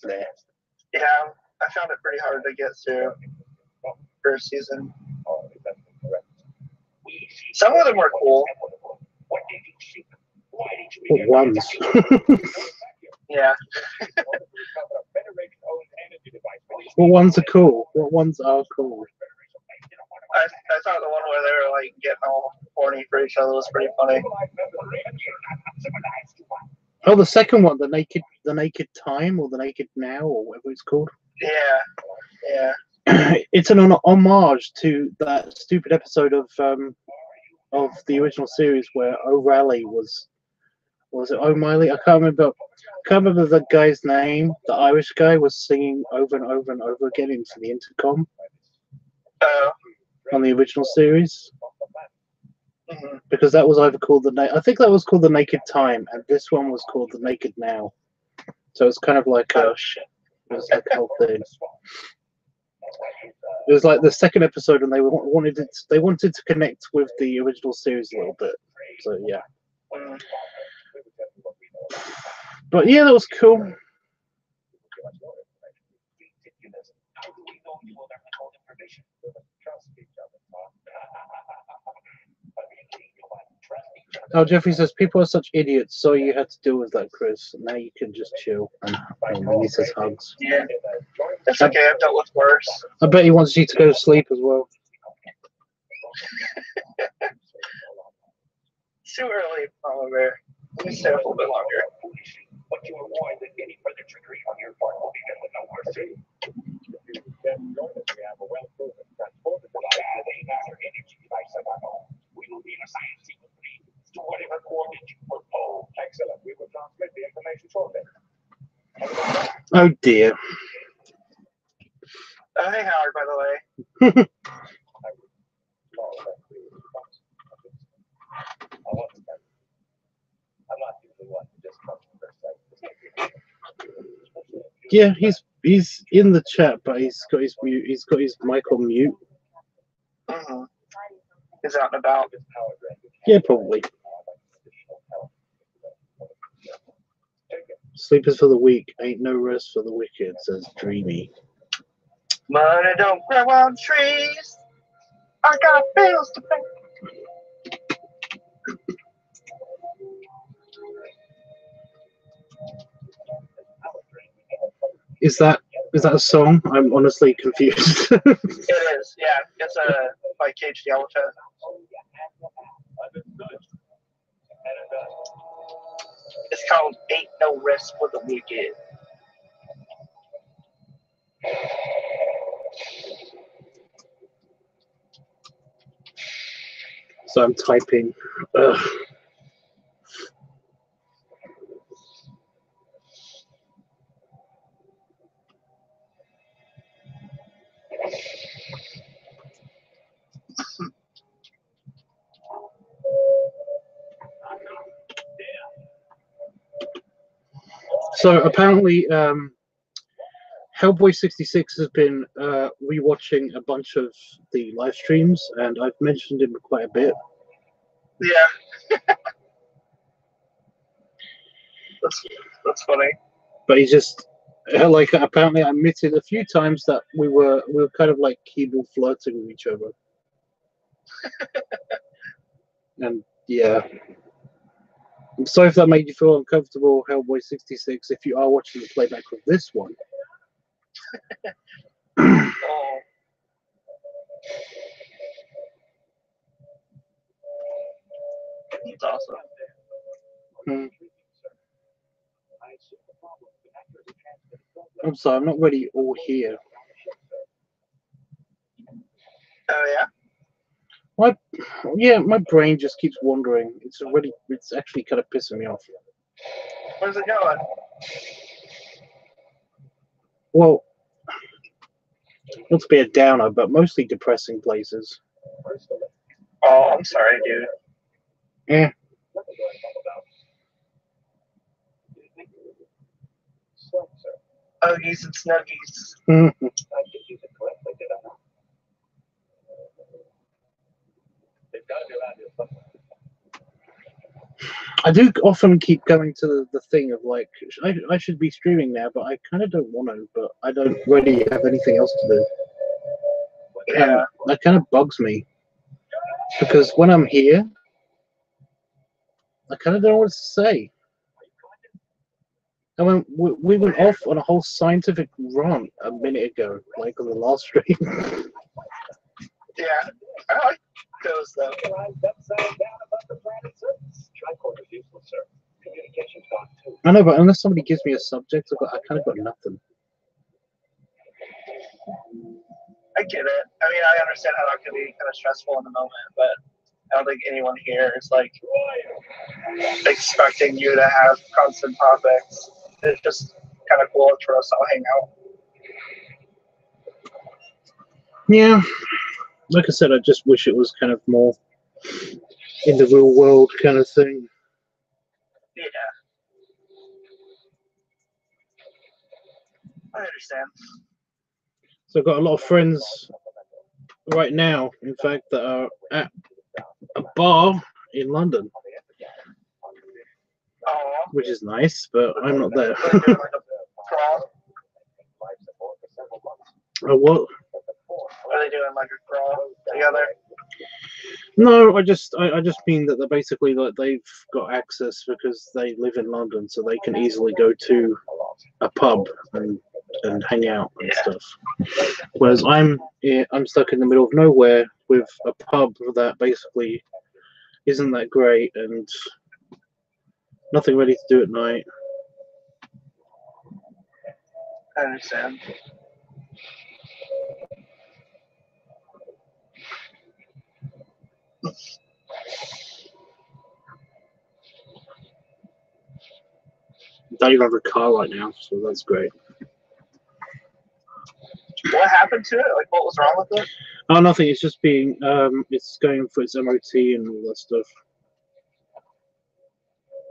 [SPEAKER 1] there.
[SPEAKER 6] Yeah, I found it pretty hard to get through first season. Some of them were cool.
[SPEAKER 1] What ones?
[SPEAKER 6] Yeah.
[SPEAKER 1] What ones are cool? What ones are cool?
[SPEAKER 6] I thought the one where they were like getting all horny for each other was pretty funny.
[SPEAKER 1] Oh, the second one, the naked time or the naked now or whatever it's called.
[SPEAKER 6] Yeah.
[SPEAKER 1] It's an homage to that stupid episode of the original series where O'Reilly was it O'Malley? I can't remember the guy's name. The Irish guy was singing over and over and over again into the intercom on the original series.
[SPEAKER 6] Mm-hmm.
[SPEAKER 1] Because that was either called I think that was called the Naked Time, and this one was called the Naked Now. So it's kind of like it was like a whole thing. It was like the second episode, and they wanted to connect with the original series a little bit. So yeah. But yeah, that was cool. Oh, Jeffrey says people are such idiots, so you had to deal with that, Chris. Now you can just chill. And he says hugs.
[SPEAKER 6] Yeah, it's okay. I've dealt with worse.
[SPEAKER 1] I bet he wants you to go to sleep as well.
[SPEAKER 6] It's too early, Mama Bear. Let me stay up a little bit longer.
[SPEAKER 5] But you avoid that any further trickery on your part will be met with no mercy. We have a well-proven transporter device with a master energy device at our home. We will be in a science sequence to whatever coordinate you propose. Excellent. We will transmit the information shortly.
[SPEAKER 1] Oh dear.
[SPEAKER 6] Hey, Howard, by the way.
[SPEAKER 1] Yeah, he's in the chat, but he's got his mute. He's got his mic on mute.
[SPEAKER 6] Mm-hmm. He's out and about.
[SPEAKER 1] Yeah, probably. Sleep is for the weak, ain't no rest for the wicked, says Dreamy.
[SPEAKER 6] Money don't grow on trees. I got bills to pay.
[SPEAKER 1] Is that a song? I'm honestly confused.
[SPEAKER 6] It is, yeah. It's by Cage the Elephant. It's called Ain't No Rest for the Wicked.
[SPEAKER 1] So I'm typing. Ugh. So apparently, Hellboy 66 has been rewatching a bunch of the live streams, and I've mentioned him quite a bit.
[SPEAKER 6] Yeah. That's funny.
[SPEAKER 1] But he just like apparently admitted a few times that we were kind of like keyboard flirting with each other. And yeah. I'm sorry if that made you feel uncomfortable, Hellboy 66, if you are watching the playback of this one.
[SPEAKER 6] Oh. That's awesome.
[SPEAKER 1] Hmm. I'm sorry, I'm not really all here.
[SPEAKER 6] Oh yeah.
[SPEAKER 1] My brain just keeps wandering. It's actually kind of pissing me off.
[SPEAKER 6] Where's it going?
[SPEAKER 1] Well, not to be a downer, but mostly depressing places.
[SPEAKER 6] Oh, I'm sorry, dude.
[SPEAKER 1] Yeah.
[SPEAKER 6] Huggies and snuggies.
[SPEAKER 1] I do often keep going to the thing of like, I should be streaming now, but I kind of don't want to, but I don't really have anything else to do.
[SPEAKER 6] Yeah.
[SPEAKER 1] And that kind of bugs me. Because when I'm here, I kind of don't know what to say. I mean, we went off on a whole scientific rant a minute ago, like on the last stream.
[SPEAKER 6] Yeah. I like those though.
[SPEAKER 1] I know, but unless somebody gives me a subject, I kind of got nothing.
[SPEAKER 6] I get it. I mean, I understand how that can be kind of stressful in the moment, but I don't think anyone here is like expecting you to have constant topics. It's just kind of cool for us all hang out.
[SPEAKER 1] Yeah, like I said, I just wish it was kind of more in the real world kind of thing.
[SPEAKER 6] Yeah. I understand.
[SPEAKER 1] So I've got a lot of friends right now, in fact, that are at a bar in London,
[SPEAKER 6] Oh,
[SPEAKER 1] which is nice, but I'm not there.
[SPEAKER 6] they're doing like a prom.
[SPEAKER 1] Oh, what?
[SPEAKER 6] Are they doing like a prom together?
[SPEAKER 1] No, I just mean that they're basically like they've got access because they live in London, so they can easily go to a pub and hang out and stuff. Whereas I'm stuck in the middle of nowhere with a pub that basically isn't that great and nothing really to do at night.
[SPEAKER 6] I understand.
[SPEAKER 1] Don't even have a car right now, so that's great.
[SPEAKER 6] What happened to it? Like, what was wrong with it?
[SPEAKER 1] Oh, nothing. It's just being it's going for its MOT and all that stuff.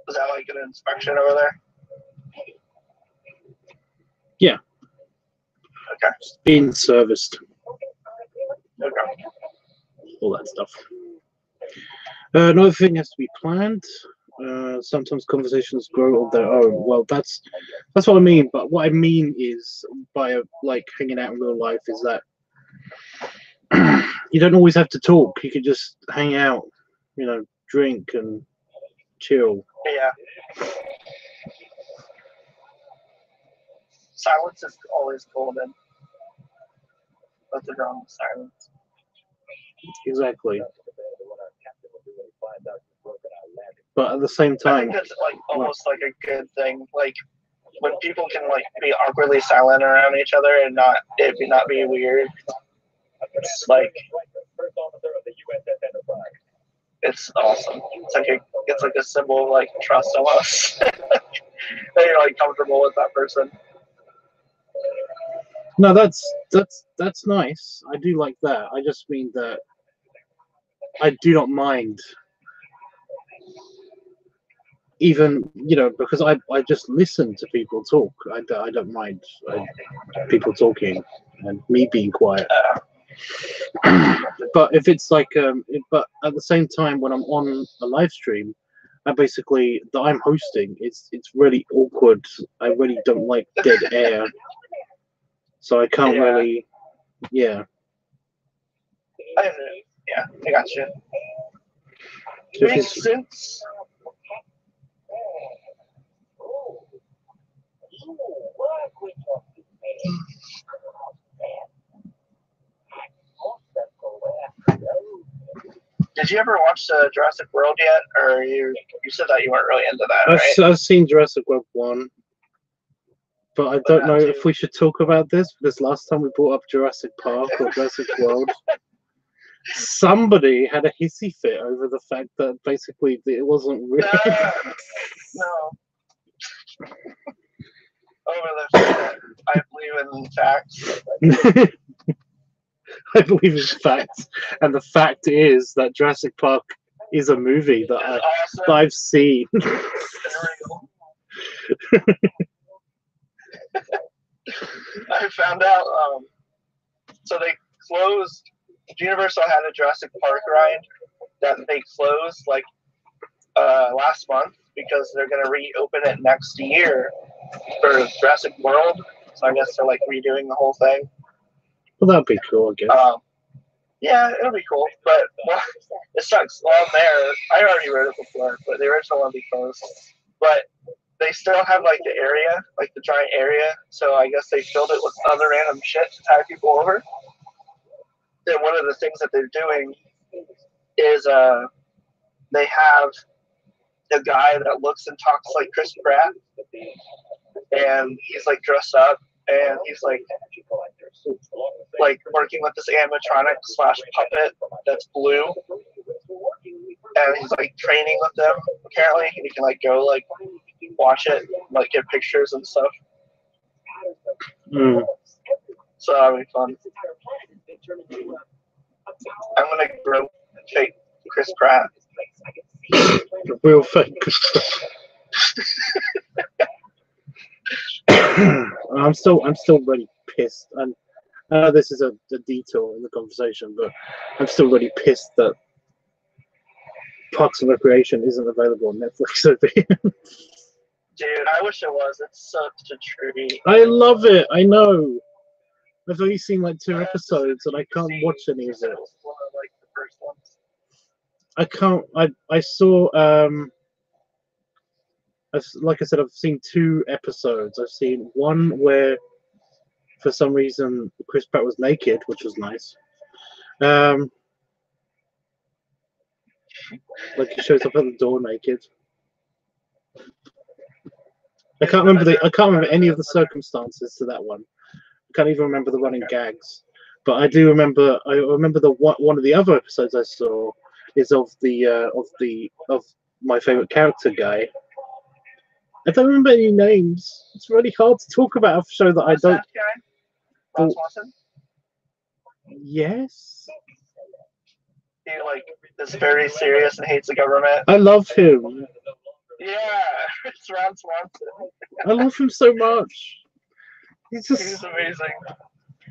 [SPEAKER 6] Was that like an inspection over there?
[SPEAKER 1] Yeah.
[SPEAKER 6] Okay.
[SPEAKER 1] It's being serviced.
[SPEAKER 6] Okay.
[SPEAKER 1] All that stuff. Another thing has to be planned. Sometimes conversations grow on their own. Well, that's what I mean. But what I mean is by like hanging out in real life is that you don't always have to talk. You can just hang out, drink and chill.
[SPEAKER 6] Yeah. Silence is always golden. Nothing wrong with silence.
[SPEAKER 1] Exactly. But at the same
[SPEAKER 6] I
[SPEAKER 1] time,
[SPEAKER 6] think that's like almost like a good thing. Like when people can like be awkwardly silent around each other and not be weird. It's like it's awesome. It's like a symbol of like trust almost. That you're like comfortable with that person.
[SPEAKER 1] no, that's nice. I do like that. I just mean that I do not mind. Even because I just listen to people talk. I don't mind people talking and me being quiet. But if it's like but at the same time when I'm on a live stream, and basically that I'm hosting. It's really awkward. I really don't like dead air, so I can't really. Yeah.
[SPEAKER 6] I got you. Makes sense. Did you ever watch Jurassic World yet, or you said that you weren't really into that, right?
[SPEAKER 1] I've seen Jurassic World 1, but I don't know if we should talk about this because last time we brought up Jurassic Park or Jurassic World, somebody had a hissy fit over the fact that basically it wasn't real.
[SPEAKER 6] No. Over the fact that I believe in facts.
[SPEAKER 1] I believe in facts, and the fact is that Jurassic Park is a movie that I've seen.
[SPEAKER 6] I found out. So they closed. Universal had a Jurassic Park ride that they closed like last month because they're gonna reopen it next year for Jurassic World. So I guess they're like redoing the whole thing.
[SPEAKER 1] Well, that'd be cool, I guess.
[SPEAKER 6] Yeah, it'll be cool, but it sucks. Well, I'm there. I already wrote it before, but the original one will be closed. But they still have like the area, like the giant area. So I guess they filled it with other random shit to tide people over. And one of the things that they're doing is they have a guy that looks and talks like Chris Pratt, and he's like dressed up, and he's like working with this animatronic / puppet that's blue, and he's like training with them apparently, and you can like go like watch it, like get pictures and stuff. So that'll be fun. I'm gonna grow fake Chris Pratt.
[SPEAKER 1] Real fake. I'm still really pissed, and I know this is a detour in the conversation, but I'm still really pissed that Parks and Recreation isn't available on Netflix over here.
[SPEAKER 6] Dude, I wish it was. It's such a treat.
[SPEAKER 1] I love it. I know. I've only seen like 2 episodes, and I can't watch any of it.
[SPEAKER 6] One of like the first ones.
[SPEAKER 1] I can't. I saw. Like I said, I've seen 2 episodes. I've seen one where, for some reason, Chris Pratt was naked, which was nice. Like he shows up at the door naked. I can't remember any of the circumstances to that one. I can't even remember the running gags. But I do remember. I remember one of the other episodes I saw is of my favorite character guy. I don't remember any names. It's really hard to talk about a show that I don't.
[SPEAKER 6] That guy? Ross Watson?
[SPEAKER 1] Yes.
[SPEAKER 6] He like is very serious and hates the government.
[SPEAKER 1] I love him.
[SPEAKER 6] Yeah, it's Ron Swanson.
[SPEAKER 1] I love him so much. He's
[SPEAKER 6] amazing.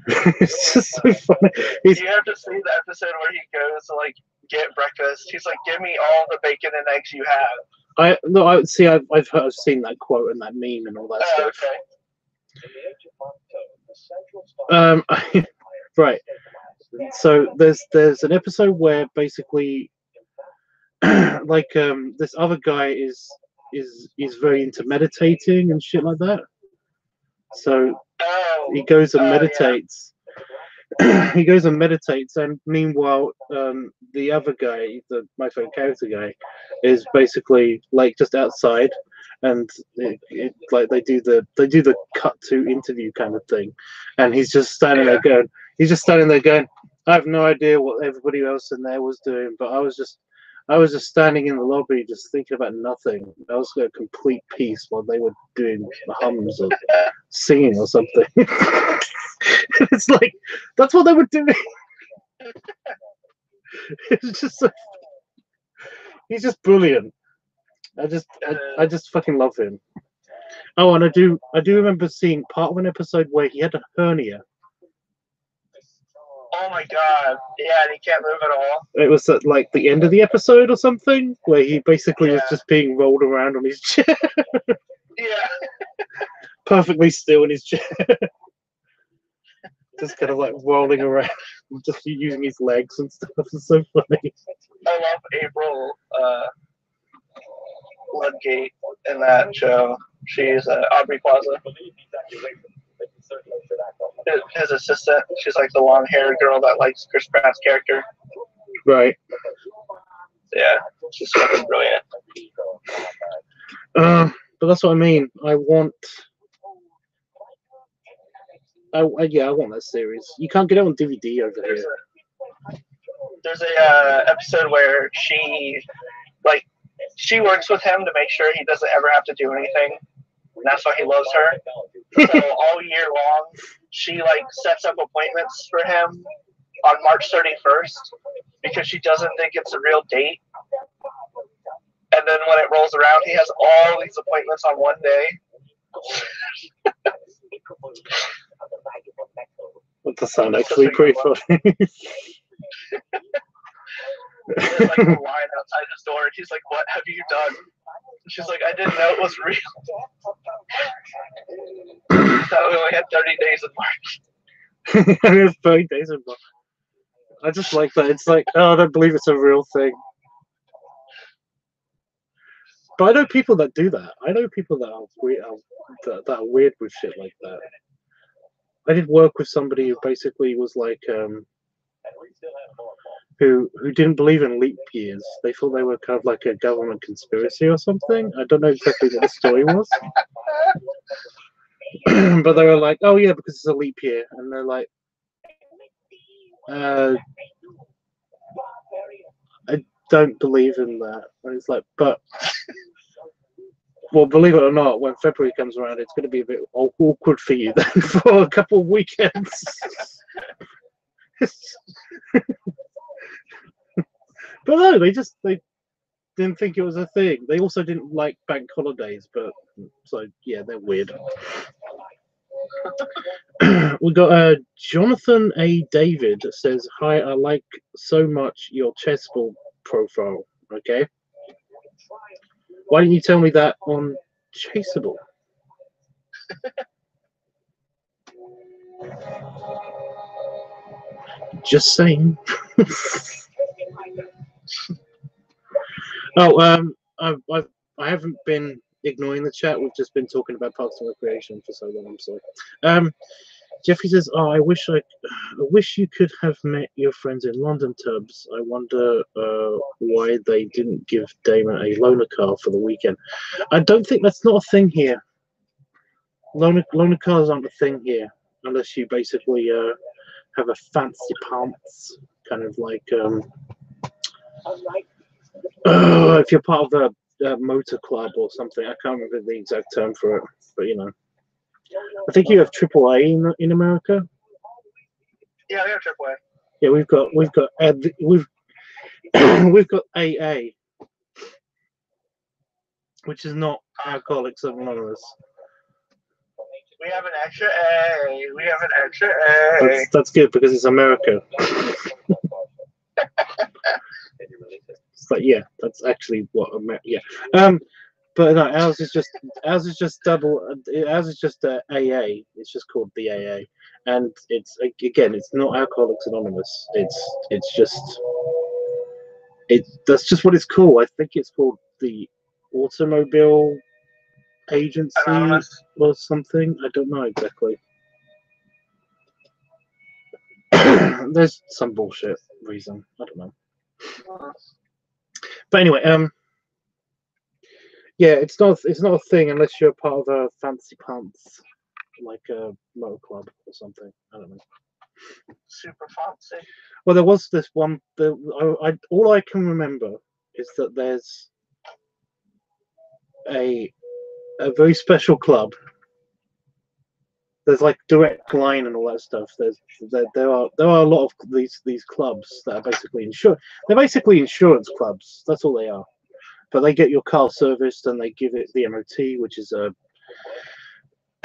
[SPEAKER 1] It's just so funny.
[SPEAKER 6] You have to see the episode where he goes to like get breakfast. He's like, "Give me all the bacon and eggs you have." I've
[SPEAKER 1] seen that quote and that meme and all that stuff.
[SPEAKER 6] Okay.
[SPEAKER 1] Right. So there's an episode where basically like this other guy is very into meditating and shit like that. So he goes and meditates. He goes and meditates, and meanwhile, the other guy, my favorite character guy, is basically like just outside, and like they do the cut to interview kind of thing, and he's just standing there going, I have no idea what everybody else in there was doing, but I was just standing in the lobby just thinking about nothing. I was at complete peace while they were doing the hums or singing or something. It's like that's what they were doing. It's just so, he's just brilliant. I just fucking love him. Oh, and I do remember seeing part of an episode where he had a hernia.
[SPEAKER 6] Oh my god. Yeah, and he can't move at all.
[SPEAKER 1] It was at like the end of the episode or something, where he basically was
[SPEAKER 6] Yeah.
[SPEAKER 1] just being rolled around on his chair,
[SPEAKER 6] Yeah.
[SPEAKER 1] perfectly still in his chair, just kind of like rolling around, just using his legs and stuff. It's so funny.
[SPEAKER 6] I love April Ludgate in that show. She's Aubrey Plaza. His assistant. She's like the long-haired girl that likes Chris Pratt's character.
[SPEAKER 1] Right.
[SPEAKER 6] Yeah, she's fucking brilliant.
[SPEAKER 1] But that's what I mean. I want that series. You can't get it on DVD over here.
[SPEAKER 6] There's a episode where she works with him to make sure he doesn't ever have to do anything, and that's why he loves her. So all year long, she like sets up appointments for him on March 31st because she doesn't think it's a real date. And then when it rolls around, he has all these appointments on one day.
[SPEAKER 1] That does sound actually pretty funny.
[SPEAKER 6] There's like a line outside his door, and he's like, "What have you done?" She's like, "I didn't know it was real." That we only had 30 days in March.
[SPEAKER 1] I have 30 days in March. I just like that. It's like, oh, I don't believe it's a real thing. But I know people that do that. I know people that are weird, that are weird with shit like that. I did work with somebody who basically was like, who didn't believe in leap years. They thought they were kind of like a government conspiracy or something. I don't know exactly what the story was. But they were like, oh yeah, because it's a leap year. And they're like, I don't believe in that. And it's like, but, well, believe it or not, when February comes around, it's going to be a bit awkward for you then for a couple of weekends. But no, they didn't think it was a thing. They also didn't like bank holidays, but so yeah, they're weird. We got Jonathan A. David that says, "Hi, I like so much your chessboard profile." Okay, why didn't you tell me that on Chaseable? Just saying. Oh, I haven't been ignoring the chat. We've just been talking about Parks and Recreation for so long. I'm sorry. Jeffrey says, "Oh, I wish you could have met your friends in London, Tubbs. I wonder why they didn't give Damon a loaner car for the weekend." I don't think that's not a thing here. Loaner cars aren't a thing here, unless you basically have a fancy pants kind of like if you're part of a motor club or something. I can't remember the exact term for it, but you know. I think you have AAA in America.
[SPEAKER 6] Yeah, we have AAA.
[SPEAKER 1] Yeah, we've got AA, which is not Alcoholics Anonymous.
[SPEAKER 6] We have an extra A. We have an extra A.
[SPEAKER 1] That's good because it's America. It's like, yeah, that's actually what yeah. But no, ours is just double. Ours is just AA. It's just called the AA, and it's again, it's not Alcoholics Anonymous. That's just what it's called. I think it's called the Automobile Agency
[SPEAKER 6] Anonymous.
[SPEAKER 1] or something. I don't know exactly. There's some bullshit reason. I don't know. But anyway, yeah, it's not a thing unless you're part of a fancy pants, like a motor club or something. I don't know.
[SPEAKER 6] Super fancy.
[SPEAKER 1] Well, there was this one. All I can remember is that there's a very special club. There's like direct line and all that stuff. There are a lot of these clubs that are basically They're basically insurance clubs. That's all they are. But they get your car serviced and they give it the MOT, which is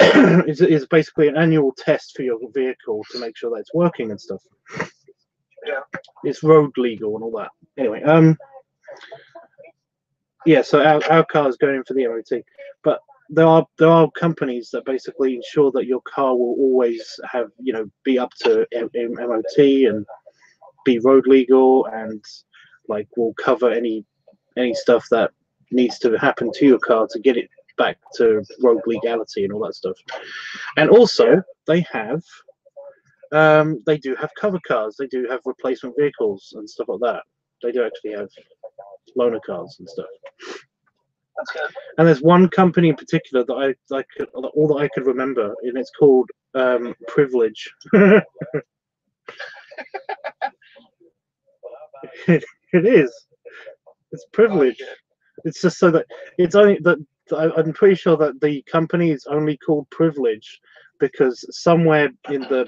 [SPEAKER 1] is basically an annual test for your vehicle to make sure that it's working and stuff.
[SPEAKER 6] Yeah.
[SPEAKER 1] It's road legal and all that. Anyway, yeah. So our car is going for the MOT, but there are companies that basically ensure that your car will always have, you know, be up to MOT and be road legal, and like will cover any stuff that needs to happen to your car to get it back to road legality and all that stuff. And also they do have cover cars, they do have replacement vehicles and stuff like that. They do actually have loaner cars and stuff.
[SPEAKER 6] That's good.
[SPEAKER 1] And there's one company in particular that all that I could remember, and it's called Privilege. It is. It's Privilege. It's just so that it's only that I'm pretty sure that the company is only called Privilege because somewhere in the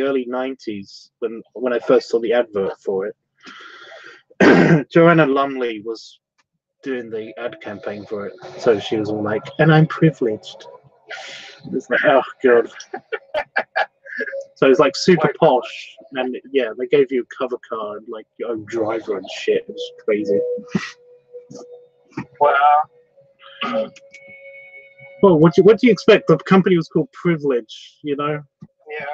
[SPEAKER 1] early 90s, when I first saw the advert for it, Joanna Lumley was doing the ad campaign for it, so she was all like, "And I'm privileged." It's like, oh god. So it's like super posh, and yeah, they gave you a cover car and like your own driver and shit. It was crazy.
[SPEAKER 6] Wow.
[SPEAKER 1] Well, what do you expect? The company was called Privilege, you know.
[SPEAKER 6] Yeah.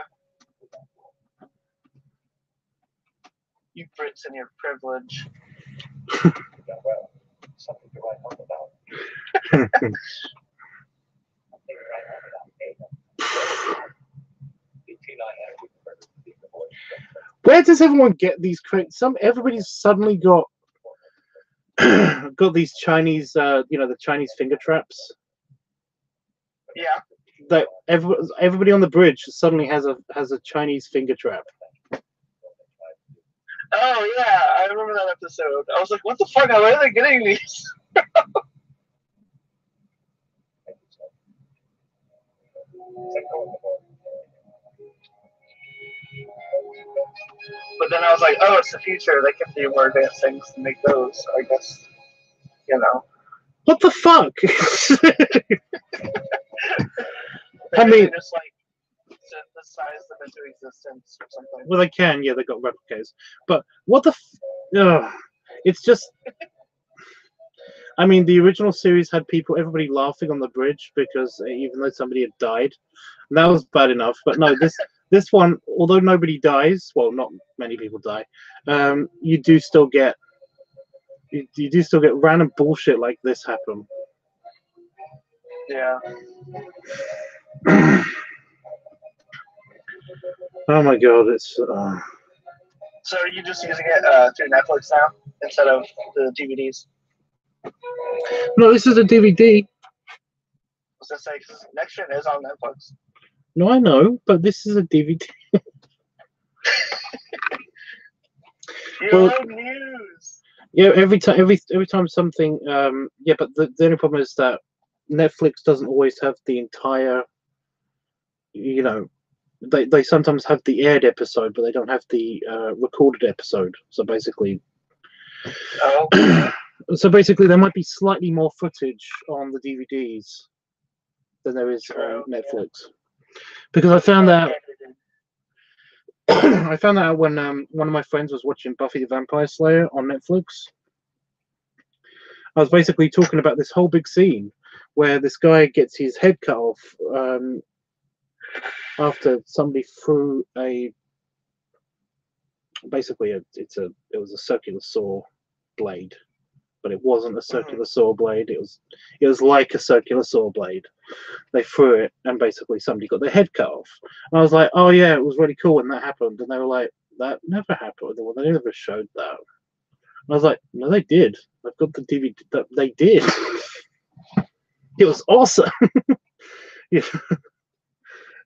[SPEAKER 6] You Brits and your privilege.
[SPEAKER 5] Well, something to write home about.
[SPEAKER 1] Where does everyone get these crates? Everybody's suddenly got got these Chinese, you know, the Chinese finger traps.
[SPEAKER 6] Yeah.
[SPEAKER 1] That everybody on the bridge suddenly has a Chinese finger trap.
[SPEAKER 6] Oh yeah, I remember that episode. I was like, what the fuck? Where are they getting these? But then I was like, oh, it's the future. They can do more advanced things to make those. I guess, you know.
[SPEAKER 1] What the fuck? I
[SPEAKER 6] Maybe
[SPEAKER 1] mean,
[SPEAKER 6] they just like synthesize them into existence or something.
[SPEAKER 1] well, they can. Yeah, they got replicas. But what the? It's just. I mean, the original series had everybody laughing on the bridge because even though somebody had died, and that was bad enough. But no, this one, although nobody dies, well, not many people die, you do still get random bullshit like this happen.
[SPEAKER 6] Yeah.
[SPEAKER 1] Oh my god, it's.
[SPEAKER 6] So are you just using it through Netflix now instead of the DVDs?
[SPEAKER 1] No, this is a DVD.
[SPEAKER 6] I was gonna say, 'cause Next Gen is on Netflix.
[SPEAKER 1] No, I know, but this is a DVD.
[SPEAKER 6] Your own news.
[SPEAKER 1] Yeah, every time something. Yeah, but the only problem is that Netflix doesn't always have the entire. You know, they sometimes have the aired episode, but they don't have the recorded episode. So basically.
[SPEAKER 6] Oh.
[SPEAKER 1] So basically, there might be slightly more footage on the DVDs than there is on Netflix, because I found that I found that out when one of my friends was watching Buffy the Vampire Slayer on Netflix. I was basically talking about this whole big scene where this guy gets his head cut off after somebody threw it was a circular saw blade. But it wasn't a circular saw blade. It was like a circular saw blade. They threw it, and basically somebody got their head cut off. And I was like, "Oh yeah, it was really cool when that happened." And they were like, "That never happened. Well, they never showed that." And I was like, "No, they did. I've got the DVD. They did. It was awesome." Yeah.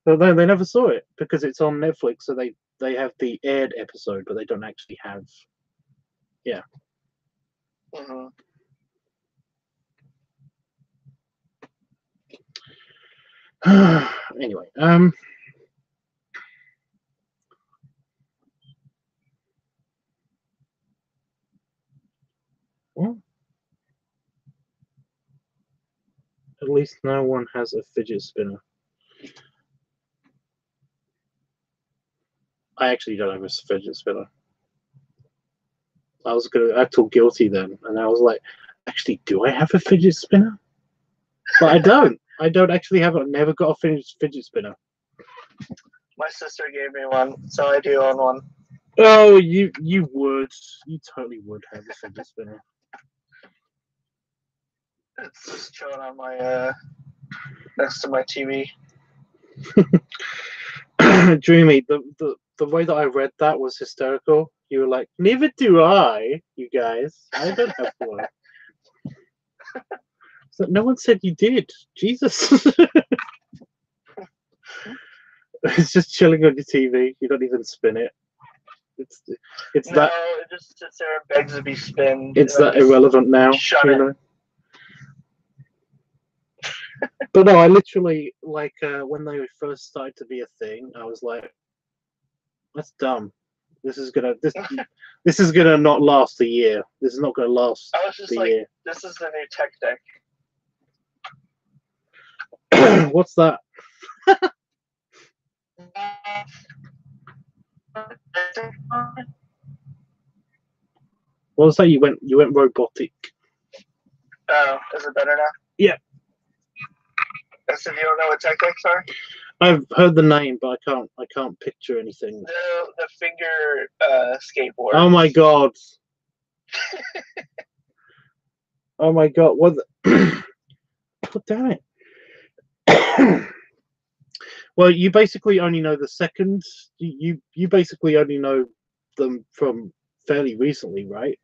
[SPEAKER 1] So they never saw it because it's on Netflix. So they have the aired episode, but they don't actually have. Yeah.
[SPEAKER 6] Mm-hmm.
[SPEAKER 1] Anyway, well, at least no one has a fidget spinner. I actually don't have a fidget spinner. I felt guilty then, and I was like, actually, do I have a fidget spinner? But I don't. I don't actually have it. I never got a fidget spinner.
[SPEAKER 6] My sister gave me one, so I do own one.
[SPEAKER 1] Oh, you would. You totally would have a fidget spinner.
[SPEAKER 6] It's just chilling on my next to my TV.
[SPEAKER 1] Dreamy, the way that I read that was hysterical. You were like, neither do I, you guys. I don't have one. So no one said you did. Jesus. It's just chilling on your TV. You don't even spin it. It's
[SPEAKER 6] No,
[SPEAKER 1] that
[SPEAKER 6] it just sits there and begs to be spinned.
[SPEAKER 1] it's
[SPEAKER 6] and I
[SPEAKER 1] that
[SPEAKER 6] just
[SPEAKER 1] irrelevant now.
[SPEAKER 6] shut
[SPEAKER 1] You
[SPEAKER 6] it.
[SPEAKER 1] know? But no, I literally like when they first started to be a thing, I was like, that's dumb. This is gonna not last a year. This is not gonna last
[SPEAKER 6] I was just
[SPEAKER 1] the
[SPEAKER 6] like,
[SPEAKER 1] year.
[SPEAKER 6] this is the new tech deck.
[SPEAKER 1] What's that? What was that? You went robotic.
[SPEAKER 6] Oh, is it better now?
[SPEAKER 1] Yeah.
[SPEAKER 6] So you don't know what tech decks are?
[SPEAKER 1] I've heard the name, but I can't picture anything.
[SPEAKER 6] The finger skateboard.
[SPEAKER 1] Oh my god. Oh my god. What? God damn it. Well, you basically only know the second. You basically only know them from fairly recently, right?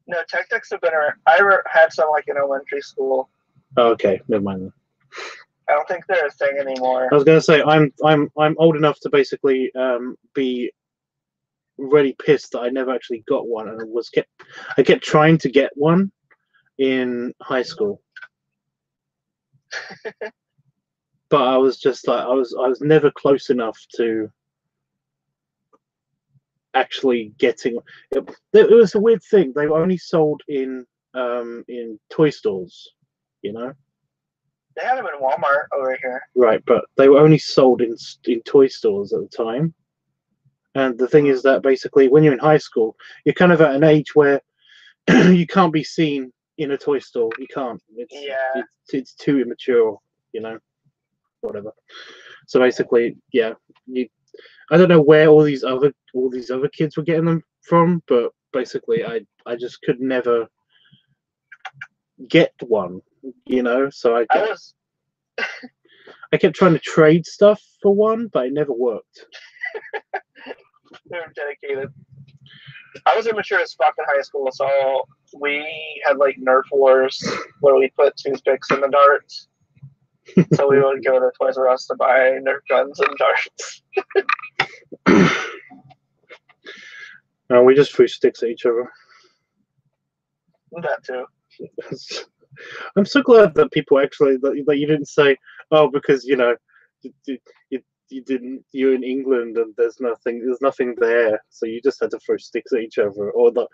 [SPEAKER 6] No, tech decks have been around. Had some like in elementary school.
[SPEAKER 1] Oh, okay, never mind.
[SPEAKER 6] I don't think they're a thing anymore.
[SPEAKER 1] I was gonna say I'm old enough to basically be really pissed that I never actually got one, and I kept trying to get one in high school. But I was just like I was never close enough to actually getting it. It was a weird thing. They were only sold in toy stores, you know.
[SPEAKER 6] They had them in Walmart over here.
[SPEAKER 1] Right, but they were only sold in toy stores at the time. And the thing is that basically when you're in high school, you're kind of at an age where you can't be seen in a toy store. You can't. It's too immature, you know. Whatever. So basically, yeah, I don't know where all these other kids were getting them from, but basically I just could never get one, you know. So I kept trying to trade stuff for one, but it never worked.
[SPEAKER 6] They were dedicated. I was immature as fuck in high school, so we had like Nerf wars where we put toothpicks in the darts. So we would go to Toys R Us to buy Nerf guns and darts.
[SPEAKER 1] No, we just threw sticks at each other.
[SPEAKER 6] That too.
[SPEAKER 1] I'm so glad that people actually that you didn't say, oh, because you know you're in England and there's nothing there, so you just had to throw sticks at each other, or that.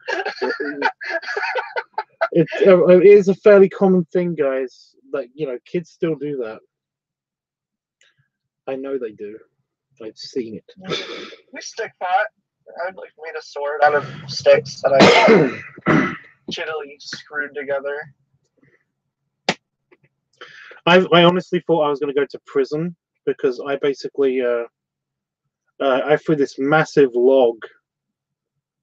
[SPEAKER 1] It is a fairly common thing, guys. Like, you know, kids still do that. I know they do. I've seen it.
[SPEAKER 6] We stick fought. I like made a sword out of sticks that I chittily screwed together.
[SPEAKER 1] I honestly thought I was going to go to prison because I basically I threw this massive log,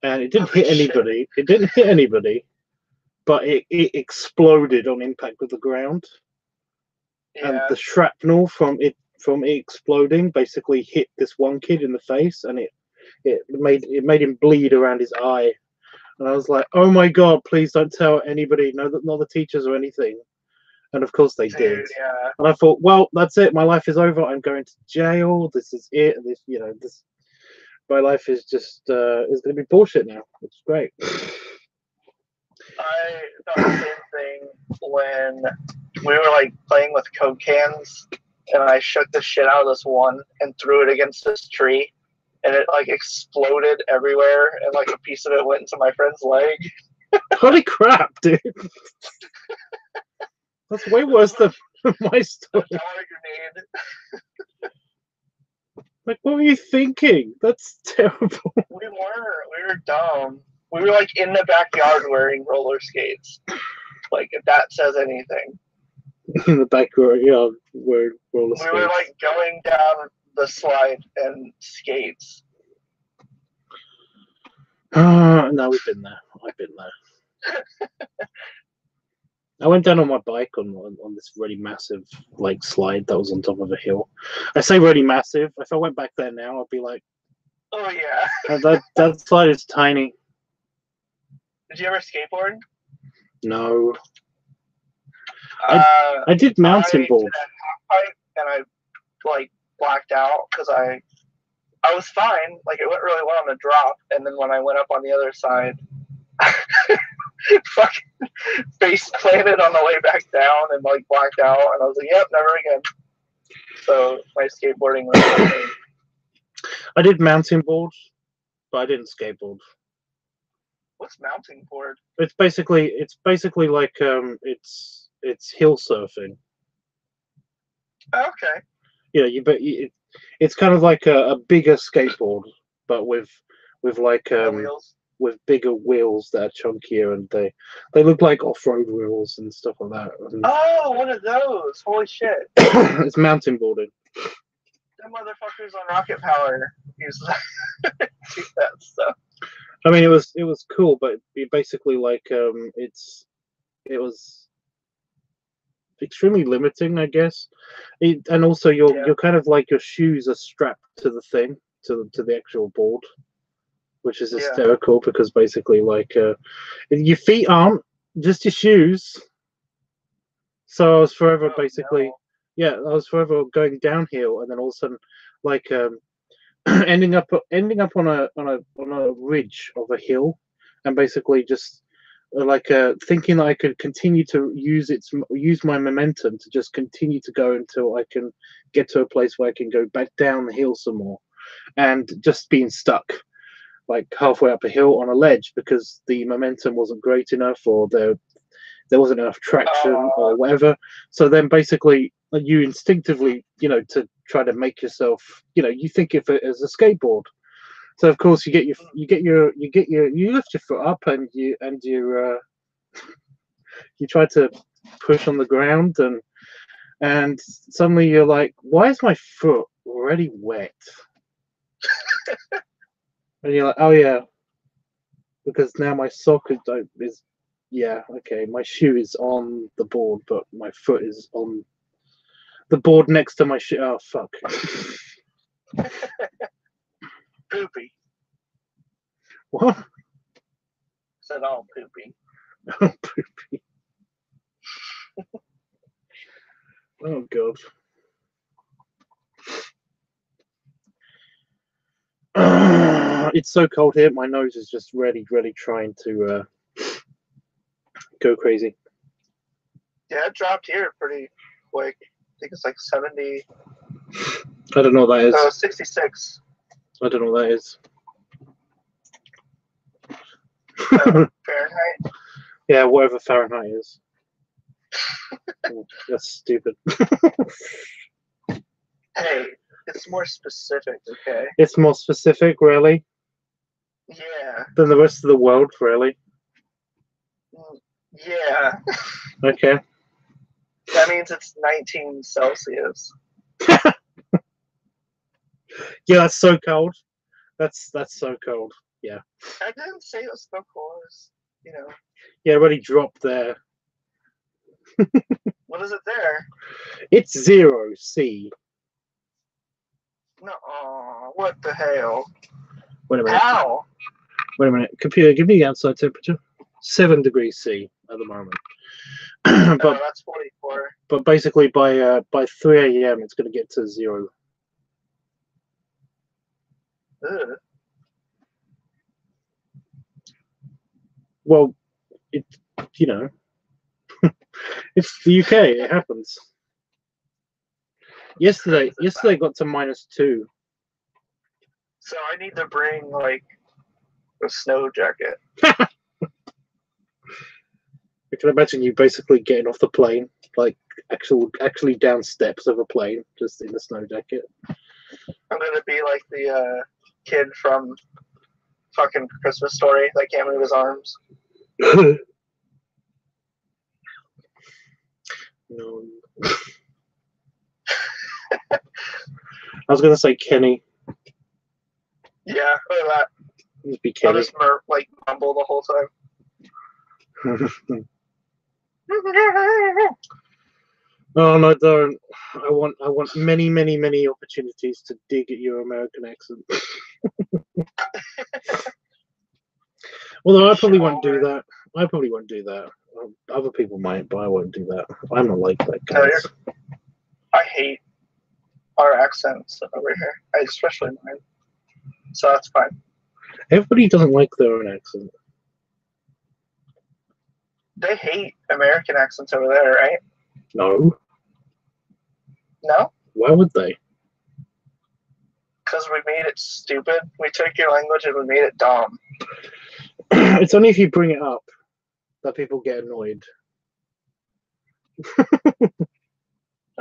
[SPEAKER 1] and it didn't hit anybody. It didn't hit anybody, but it exploded on impact with the ground, and the shrapnel from it exploding basically hit this one kid in the face, and it made him bleed around his eye. And I was like, oh my god, please don't tell anybody, not the teachers or anything. And of course they did.
[SPEAKER 6] Yeah.
[SPEAKER 1] And I thought, well, that's it. My life is over. I'm going to jail. This is it. My life is just is going to be bullshit now. It's great.
[SPEAKER 6] I thought the same thing when we were like playing with Coke cans, and I shook the shit out of this one and threw it against this tree, and it like exploded everywhere, and like a piece of it went into my friend's leg.
[SPEAKER 1] Holy crap, dude! That's way worse than my story.
[SPEAKER 6] Grenade.
[SPEAKER 1] Like, what were you thinking? That's terrible.
[SPEAKER 6] We were dumb. We were like in the backyard wearing roller skates. Like if that says anything.
[SPEAKER 1] In the backyard, yeah, where roller
[SPEAKER 6] We
[SPEAKER 1] skates.
[SPEAKER 6] were like going down the slide and skates.
[SPEAKER 1] No, we've been there. I've been there. I went down on my bike on this really massive like slide that was on top of a hill. I say really massive. If I went back there now, I'd be like,
[SPEAKER 6] Oh yeah.
[SPEAKER 1] that slide is tiny.
[SPEAKER 6] Did you ever skateboard?
[SPEAKER 1] No, I did mountain board.
[SPEAKER 6] did a half pipe and I like blacked out because I was fine. Like it went really well on the drop, and then when I went up on the other side, fucking face planted on the way back down and like blacked out, and I was like, "Yep, never again." So my skateboarding was.
[SPEAKER 1] I did mountain board, but I didn't skateboard.
[SPEAKER 6] What's mounting board?
[SPEAKER 1] It's basically like it's hill surfing.
[SPEAKER 6] Okay.
[SPEAKER 1] Yeah, it's kind of like a bigger skateboard, but with like
[SPEAKER 6] Wheels.
[SPEAKER 1] with bigger wheels that are chunkier, and they look like off-road wheels and stuff like that. And
[SPEAKER 6] Oh, one of those! Holy shit!
[SPEAKER 1] it's mountain boarding.
[SPEAKER 6] Them motherfuckers on Rocket Power use that stuff.
[SPEAKER 1] I mean, it was cool, but it basically like it was extremely limiting, I guess. And also you're kind of like your shoes are strapped to the thing, to the actual board, which is hysterical because basically like your feet aren't, just your shoes. So I was forever I was forever going downhill, and then all of a sudden like ending up on a ridge of a hill, and basically just thinking that I could continue to use my momentum to just continue to go until I can get to a place where I can go back down the hill some more, and just being stuck like halfway up a hill on a ledge because the momentum wasn't great enough, or there wasn't enough traction or whatever. So then basically you instinctively, to try to make yourself, you think of it as a skateboard. So of course you lift your foot up and you try to push on the ground, and suddenly you're like, why is my foot already wet? And you're like, oh yeah, because now my sock is okay, my shoe is on the board, but my foot is on the board next to my shoe. Oh fuck.
[SPEAKER 6] Poopy.
[SPEAKER 1] What?
[SPEAKER 6] Said all poopy.
[SPEAKER 1] Oh, poopy. Oh god. It's so cold here. My nose is just really trying to go crazy.
[SPEAKER 6] Yeah, it dropped here pretty quick. I think it's like 70.
[SPEAKER 1] I don't know what that is.
[SPEAKER 6] No, 66.
[SPEAKER 1] I don't know what that is.
[SPEAKER 6] Fahrenheit.
[SPEAKER 1] Yeah, whatever Fahrenheit is. That's stupid.
[SPEAKER 6] Hey, it's more specific, okay?
[SPEAKER 1] It's more specific, really,
[SPEAKER 6] Yeah.
[SPEAKER 1] than the rest of the world, really.
[SPEAKER 6] Yeah.
[SPEAKER 1] Okay.
[SPEAKER 6] That means it's 19 Celsius.
[SPEAKER 1] Yeah, that's so cold. That's so cold. Yeah.
[SPEAKER 6] I didn't say it was so cold.
[SPEAKER 1] Yeah, it already dropped there.
[SPEAKER 6] What is it there?
[SPEAKER 1] It's 0 C.
[SPEAKER 6] No, what the hell?
[SPEAKER 1] Wait a minute.
[SPEAKER 6] How?
[SPEAKER 1] Wait a minute. Computer, give me the outside temperature. 7 degrees C at the moment.
[SPEAKER 6] But that's 44.
[SPEAKER 1] But basically by 3 a.m. it's going to get to 0.
[SPEAKER 6] Ugh.
[SPEAKER 1] Well, it's the UK. It happens. Yesterday got to -2.
[SPEAKER 6] So I need to bring like a snow jacket.
[SPEAKER 1] I can imagine you basically getting off the plane, like actually down steps of a plane, just in a snow jacket.
[SPEAKER 6] I'm gonna be like the kid from fucking Christmas Story that can't move his arms.
[SPEAKER 1] No. I was gonna say Kenny.
[SPEAKER 6] Yeah, look at that.
[SPEAKER 1] Just be
[SPEAKER 6] I'll
[SPEAKER 1] Kenny.
[SPEAKER 6] just mumble the whole time.
[SPEAKER 1] Oh no, don't. I want many, many, many opportunities to dig at your American accent. Although I probably won't do that. I probably won't do that. Other people might, but I won't do that. I'm not like that,
[SPEAKER 6] No,
[SPEAKER 1] guys.
[SPEAKER 6] I hate our accents over here, especially mine. So that's fine.
[SPEAKER 1] Everybody doesn't like their own accent.
[SPEAKER 6] They hate American accents over there, right?
[SPEAKER 1] No.
[SPEAKER 6] No?
[SPEAKER 1] Why would they?
[SPEAKER 6] Because we made it stupid. We took your language and we made it dumb.
[SPEAKER 1] It's only if you bring it up that people get annoyed.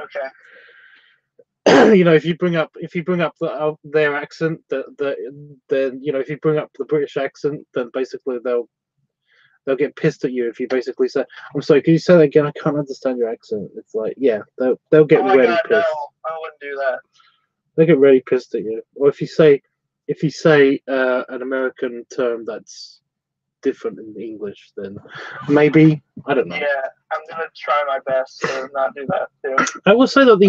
[SPEAKER 6] Okay.
[SPEAKER 1] You know, if you bring up their accent, then you know, if you bring up the British accent, then basically they'll get pissed at you if you basically say, "I'm sorry, can you say that again? I can't understand your accent." It's like, yeah, they'll get
[SPEAKER 6] Oh my
[SPEAKER 1] really
[SPEAKER 6] God,
[SPEAKER 1] pissed.
[SPEAKER 6] no, I wouldn't do that.
[SPEAKER 1] They get really pissed at you. Or if you say an American term that's different in English, then maybe, I don't know.
[SPEAKER 6] Yeah, I'm gonna try my best to not do that too.
[SPEAKER 1] I will say that the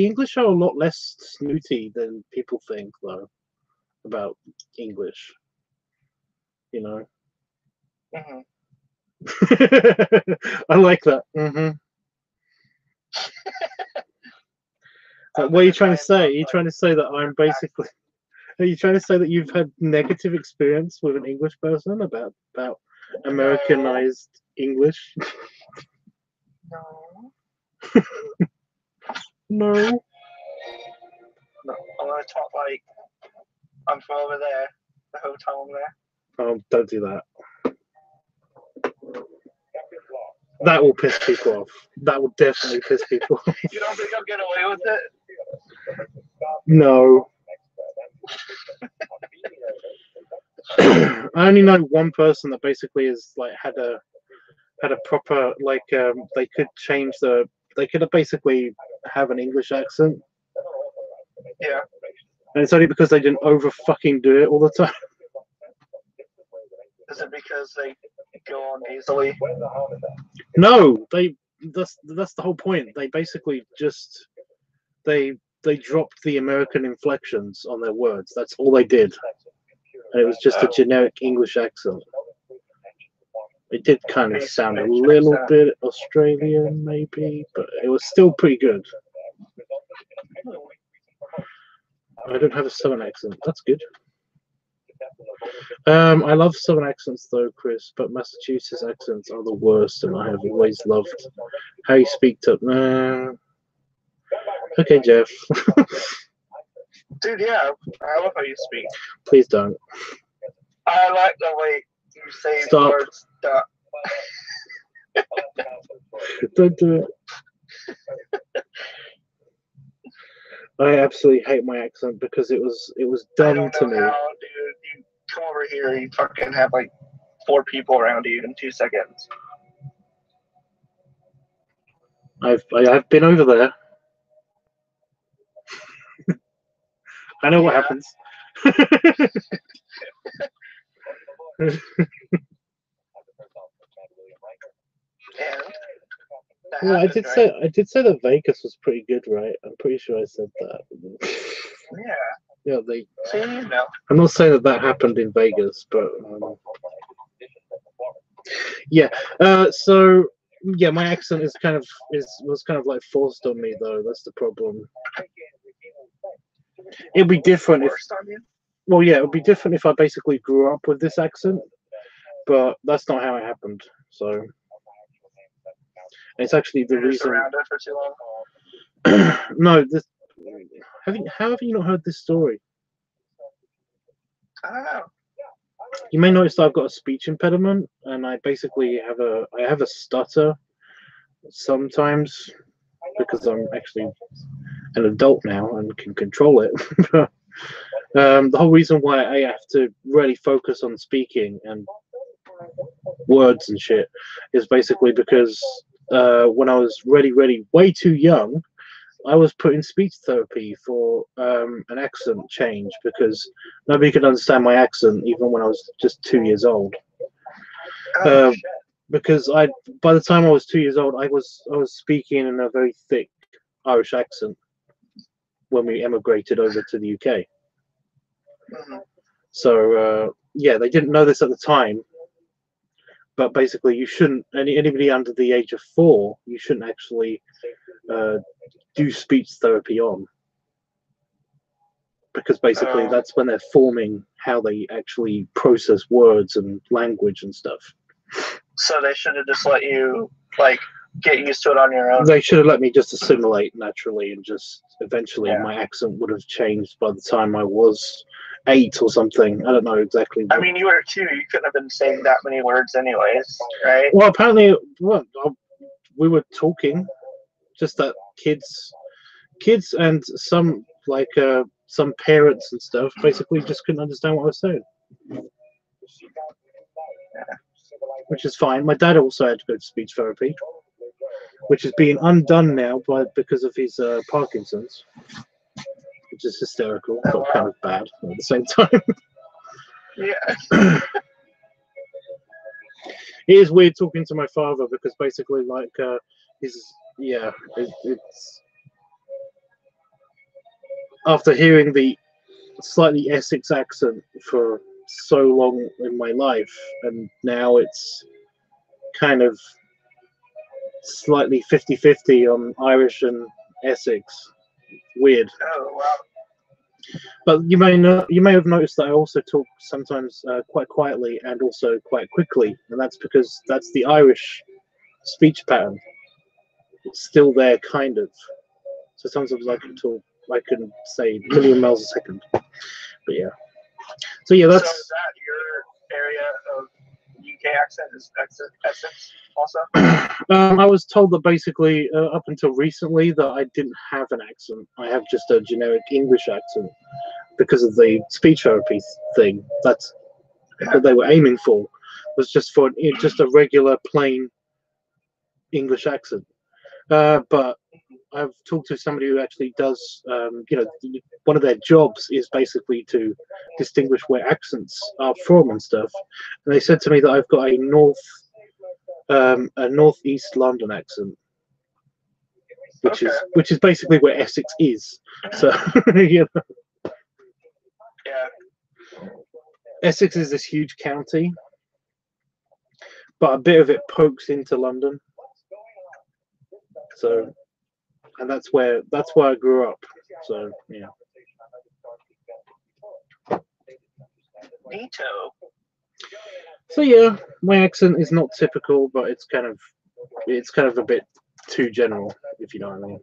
[SPEAKER 1] English
[SPEAKER 6] I-
[SPEAKER 1] are a lot less snooty than people think, though, about English. You know.
[SPEAKER 6] Mhm.
[SPEAKER 1] I like that. What are you trying to say? Are you trying to say that I'm basically? Are you trying to say that you've had negative experience with an English person about Americanized English?
[SPEAKER 6] No.
[SPEAKER 1] No.
[SPEAKER 6] No, I'm gonna talk like I'm from over there, the hotel over there.
[SPEAKER 1] Oh, don't do that. That will piss people off. That will definitely piss people off.
[SPEAKER 6] You don't think I'll get away with it?
[SPEAKER 1] No. I only know one person that basically is like had a proper they could basically have an English accent.
[SPEAKER 6] Yeah.
[SPEAKER 1] And it's only because they didn't over fucking do it all the time.
[SPEAKER 6] Is it because they go on nasally?
[SPEAKER 1] No, that's the whole point. They basically just they dropped the American inflections on their words. That's all they did. And it was just a generic English accent. It did kind of sound a little bit Australian, maybe, but it was still pretty good. I don't have a Southern accent. That's good. I love Southern accents though, Chris, but Massachusetts accents are the worst, and I have always loved how you speak to. Okay, Jeff.
[SPEAKER 6] Dude, yeah, I love how you speak.
[SPEAKER 1] Please don't.
[SPEAKER 6] I like the way you say
[SPEAKER 1] Stop.
[SPEAKER 6] words. Stop.
[SPEAKER 1] Don't do it. I absolutely hate my accent because it was
[SPEAKER 6] I
[SPEAKER 1] done
[SPEAKER 6] don't
[SPEAKER 1] to
[SPEAKER 6] know
[SPEAKER 1] me.
[SPEAKER 6] how, dude. You come over here, you fucking have like 4 people around you in 2 seconds.
[SPEAKER 1] I've been over there. I know what
[SPEAKER 6] Yeah.
[SPEAKER 1] happens.
[SPEAKER 6] And that
[SPEAKER 1] Yeah, I
[SPEAKER 6] happened,
[SPEAKER 1] did
[SPEAKER 6] right?
[SPEAKER 1] say that Vegas was pretty good, right? I'm pretty sure I said that.
[SPEAKER 6] Yeah.
[SPEAKER 1] Yeah,
[SPEAKER 6] See, you know.
[SPEAKER 1] I'm not saying that happened in Vegas, but yeah. So yeah, my accent was kind of like forced on me though. That's the problem. It'd be different if
[SPEAKER 6] Worst on you?
[SPEAKER 1] well, yeah, it would be different if I basically grew up with this accent, but that's not how it happened. So it's actually the
[SPEAKER 6] You're just
[SPEAKER 1] reason.
[SPEAKER 6] around it for too long.
[SPEAKER 1] No, how have you not heard this story?
[SPEAKER 6] I don't know.
[SPEAKER 1] You may notice that I've got a speech impediment, and I basically have a stutter sometimes because I'm actually an adult now and can control it. The whole reason why I have to really focus on speaking and words and shit is basically because when I was really way too young, I was put in speech therapy for an accent change because nobody could understand my accent even when I was just 2 years old.
[SPEAKER 6] Oh, shit.
[SPEAKER 1] Because by the time I was 2 years old, I was speaking in a very thick Irish accent when we emigrated over to the UK.
[SPEAKER 6] Mhm.
[SPEAKER 1] So yeah, they didn't know this at the time, but basically, you shouldn't anybody under the age of 4, you shouldn't actually do speech therapy on, because basically
[SPEAKER 6] Oh.
[SPEAKER 1] that's when they're forming how they actually process words and language and stuff.
[SPEAKER 6] So they should have just let you like get used to it on your own.
[SPEAKER 1] They should have let me just assimilate naturally, and just eventually
[SPEAKER 6] Yeah.
[SPEAKER 1] my accent would have changed by the time I was 8 or something. I don't know exactly.
[SPEAKER 6] I mean, you were 2. You couldn't have been saying that many words anyways, right?
[SPEAKER 1] Well, apparently, we were talking, just that kids and some some parents and stuff basically just couldn't understand what I was saying, which is fine. My dad also had to go to speech therapy, which is being undone now because of his Parkinson's, which is hysterical but kind of bad at the same time.
[SPEAKER 6] Yeah.
[SPEAKER 1] It is weird talking to my father because basically, like, it's after hearing the slightly Essex accent for so long in my life, and now it's kind of slightly 50-50 on Irish and Essex. Weird.
[SPEAKER 6] Oh, wow.
[SPEAKER 1] But you may have noticed that I also talk sometimes quite quietly and also quite quickly, and that's because that's the Irish speech pattern. It's still there, kind of. So sometimes I can say a million miles a second. But yeah. So yeah, that's.
[SPEAKER 6] So is that your area of UK accent? Is Essex also?
[SPEAKER 1] I was told that basically up until recently that I didn't have an accent. I have just a generic English accent because of the speech therapy thing. That's what they were aiming for. Was just for just a regular plain English accent. But I've talked to somebody who actually does, one of their jobs is basically to distinguish where accents are from and stuff. And they said to me that I've got a northeast London accent, which is basically where Essex is. So you know.
[SPEAKER 6] Yeah.
[SPEAKER 1] Essex is this huge county, but a bit of it pokes into London. So, and that's where I grew up. So yeah.
[SPEAKER 6] Neato.
[SPEAKER 1] So yeah, my accent is not typical, but it's kind of a bit too general, if you know what I mean.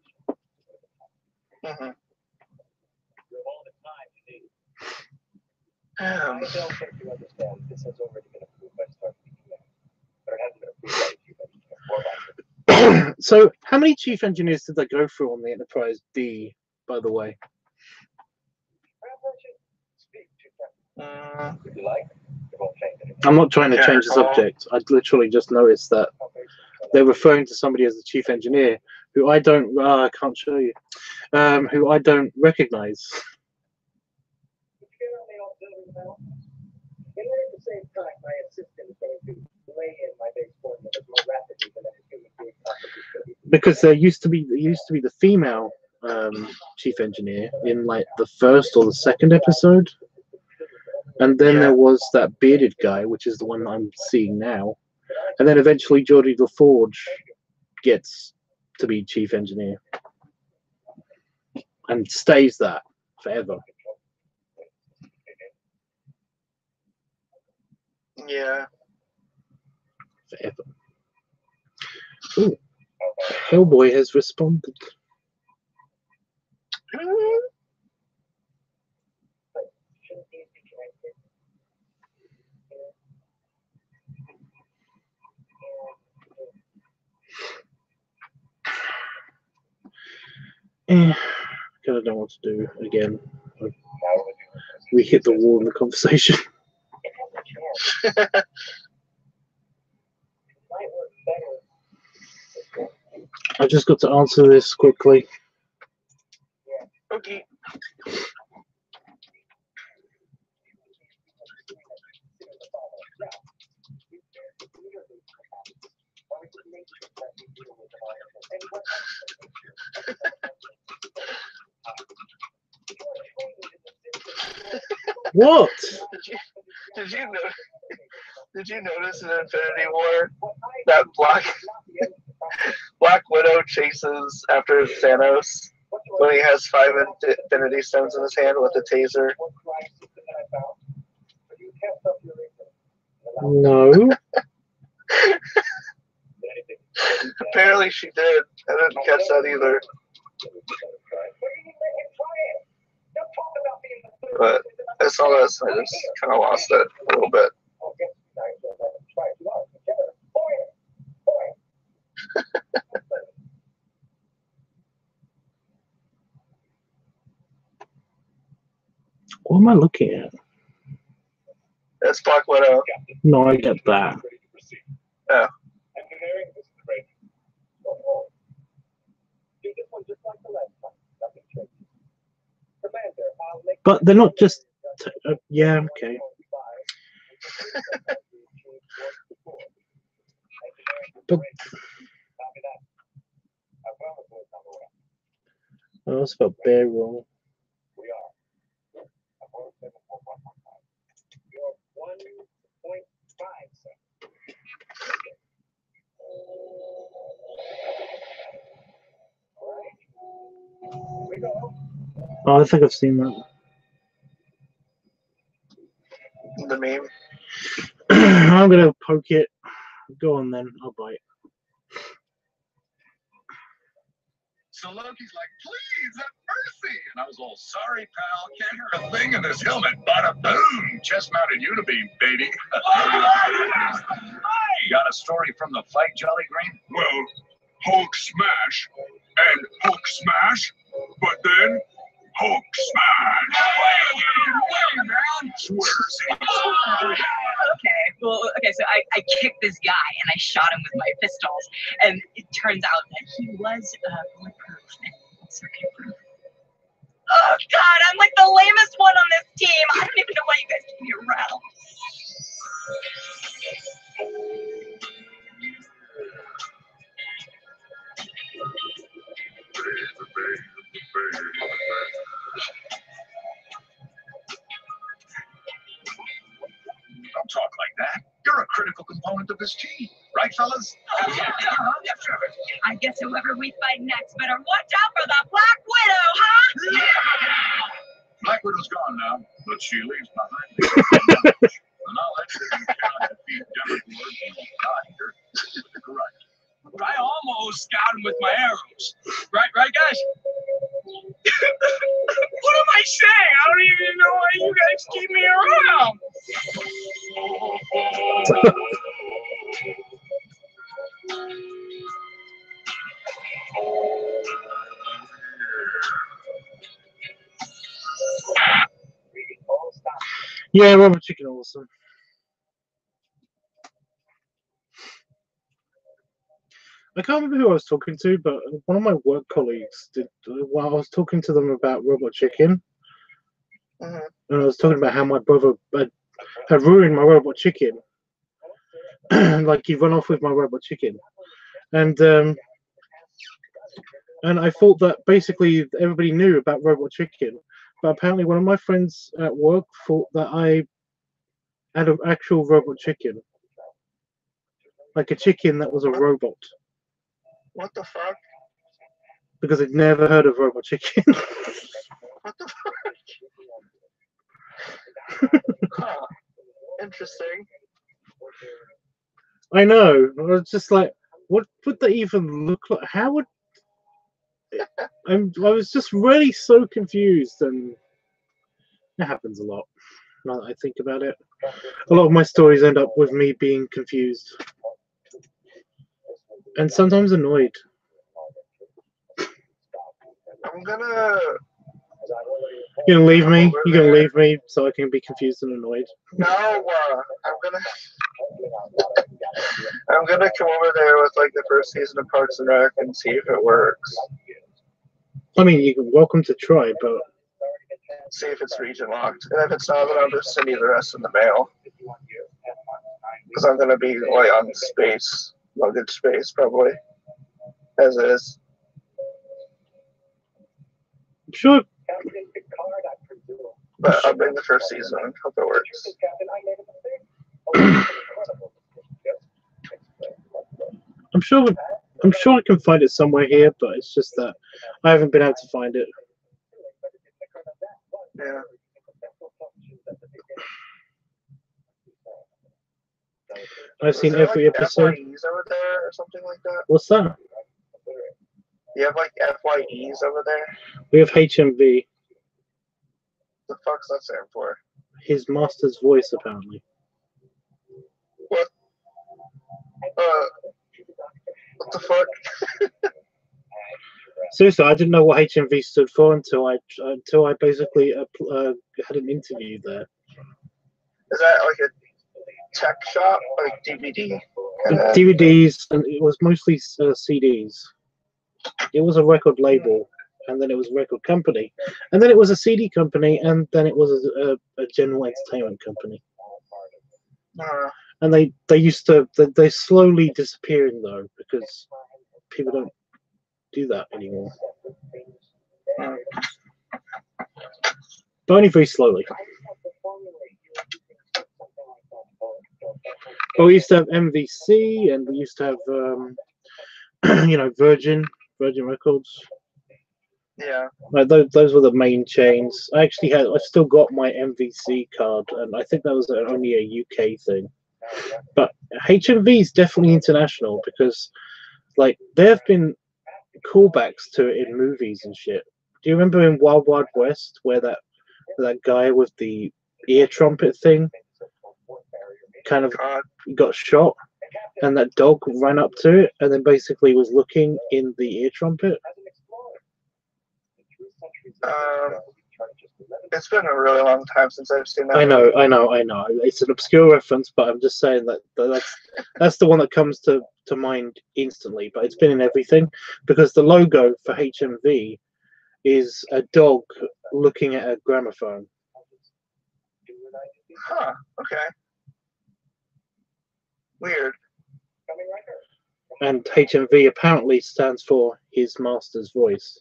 [SPEAKER 6] Mm-hmm.
[SPEAKER 1] So, how many chief engineers did they go through on the Enterprise D, by the way? I'm not trying to change the subject. I literally just noticed that they're referring to somebody as the chief engineer, who I don't. I can't show you. Who I don't recognize. Because there used to be the female chief engineer in like the first or the second episode, and then there was that bearded guy, which is the one I'm seeing now, and then eventually Geordie LaForge gets to be chief engineer and stays that forever.
[SPEAKER 6] Yeah.
[SPEAKER 1] Forever. Ooh. Hellboy has responded. I don't know what to do again. we hit the wall in the conversation. I just got to answer this quickly.
[SPEAKER 6] Okay.
[SPEAKER 1] What?
[SPEAKER 6] Did you notice in Infinity War that Black Widow chases after Thanos when he has 5 Infinity Stones in his hand with a taser?
[SPEAKER 1] No.
[SPEAKER 6] Apparently she did. I didn't catch that either. But I saw this and I just kind of lost it a little bit.
[SPEAKER 1] What am I looking at?
[SPEAKER 6] That's Black Widow.
[SPEAKER 1] No, I get that.
[SPEAKER 6] Yeah.
[SPEAKER 1] But they're not just. Yeah, okay. But I was about bear wrong. Oh, I think I've seen that.
[SPEAKER 6] The meme.
[SPEAKER 1] I'm gonna poke it. Go on then, I'll bite.
[SPEAKER 7] So Loki's like, please have mercy. And I was all, sorry, pal, can't hear a thing in this helmet. Bada boom, chest-mounted unibeam, baby. Got a story from the fight, Jolly Green? Well, Hulk smash and Hulk smash, but then Hulk smash. Wait, man. Swears.
[SPEAKER 8] Okay, so I kicked this guy and I shot him with my pistols, and it turns out that he was bulletproof and circuit-proof. Oh God, I'm like the lamest one on this team. I don't even know why you guys keep me around.
[SPEAKER 7] Don't talk like that. You're a critical component of this team. Right, fellas?
[SPEAKER 8] Oh, yeah, sure. I guess whoever we fight next better watch out for the Black Widow, huh?
[SPEAKER 7] Yeah. Black Widow's gone now, but she leaves behind me. The knowledge that you cannot defeat Demogorgon and God Eater with correct.
[SPEAKER 9] I almost got him with my arrows. Right, guys? What am I saying? I don't even know why you guys keep me around.
[SPEAKER 1] Yeah, Robert Chicken awesome. I can't remember who I was talking to, but one of my work colleagues did. While I was talking to them about Robot Chicken, and I was talking about how my brother had ruined my Robot Chicken, like he'd run off with my Robot Chicken, and I thought that basically everybody knew about Robot Chicken, but apparently one of my friends at work thought that I had an actual Robot Chicken, like a chicken that was a robot.
[SPEAKER 6] What the fuck?
[SPEAKER 1] Because I'd never heard of Robot Chicken.
[SPEAKER 6] What the fuck? Huh. Interesting.
[SPEAKER 1] I know. I was just like, what would that even look like? How would... I was just really so confused, and it happens a lot now that I think about it. A lot of my stories end up with me being confused. And sometimes annoyed. You're gonna leave me?
[SPEAKER 6] Over
[SPEAKER 1] You're gonna
[SPEAKER 6] there.
[SPEAKER 1] leave me so I can be confused and annoyed?
[SPEAKER 6] No, I'm gonna come over there with like the first season of Parks and Rec and see if it works.
[SPEAKER 1] I mean, you're welcome to try, but
[SPEAKER 6] See if it's region locked, and if it's not, then I'll just send you the rest in the mail. Because I'm gonna be like on space, luggage space probably, as is.
[SPEAKER 1] I'm sure.
[SPEAKER 6] But I'll bring the first season and hope it works.
[SPEAKER 1] I'm sure I can find it somewhere here, but it's just that I haven't been able to find it.
[SPEAKER 6] Yeah.
[SPEAKER 1] I've seen
[SPEAKER 6] Is there,
[SPEAKER 1] every
[SPEAKER 6] like,
[SPEAKER 1] episode.
[SPEAKER 6] FYEs over there or something like that?
[SPEAKER 1] What's that?
[SPEAKER 6] You have like FYEs over there?
[SPEAKER 1] We have HMV.
[SPEAKER 6] The fuck's that stand for?
[SPEAKER 1] His master's voice, apparently.
[SPEAKER 6] What? What the fuck?
[SPEAKER 1] Seriously, I didn't know what HMV stood for until I basically had an interview there.
[SPEAKER 6] Is that like a tech shop, like DVD?
[SPEAKER 1] DVDs, and it was mostly CDs. It was a record label, and then it was a record company, and then it was a CD company, and then it was a general entertainment company. And they used to they're slowly disappearing though, because people don't do that anymore. But only very slowly. But we used to have MVC, and we used to have Virgin Records.
[SPEAKER 6] Yeah.
[SPEAKER 1] Like those were the main chains. I've still got my MVC card, and I think that was only a UK thing. But HMV is definitely international, because like there have been callbacks to it in movies and shit. Do you remember in Wild Wild West where that guy with the ear trumpet thing kind of got shot, and that dog ran up to it and then basically was looking in the ear trumpet?
[SPEAKER 6] It's been a really long time since I've seen that.
[SPEAKER 1] I know. It's an obscure reference, but I'm just saying that's the one that comes to mind instantly. But it's been in everything, because the logo for HMV is a dog looking at a gramophone.
[SPEAKER 6] Huh. Okay. Weird.
[SPEAKER 1] And HMV apparently stands for His Master's Voice.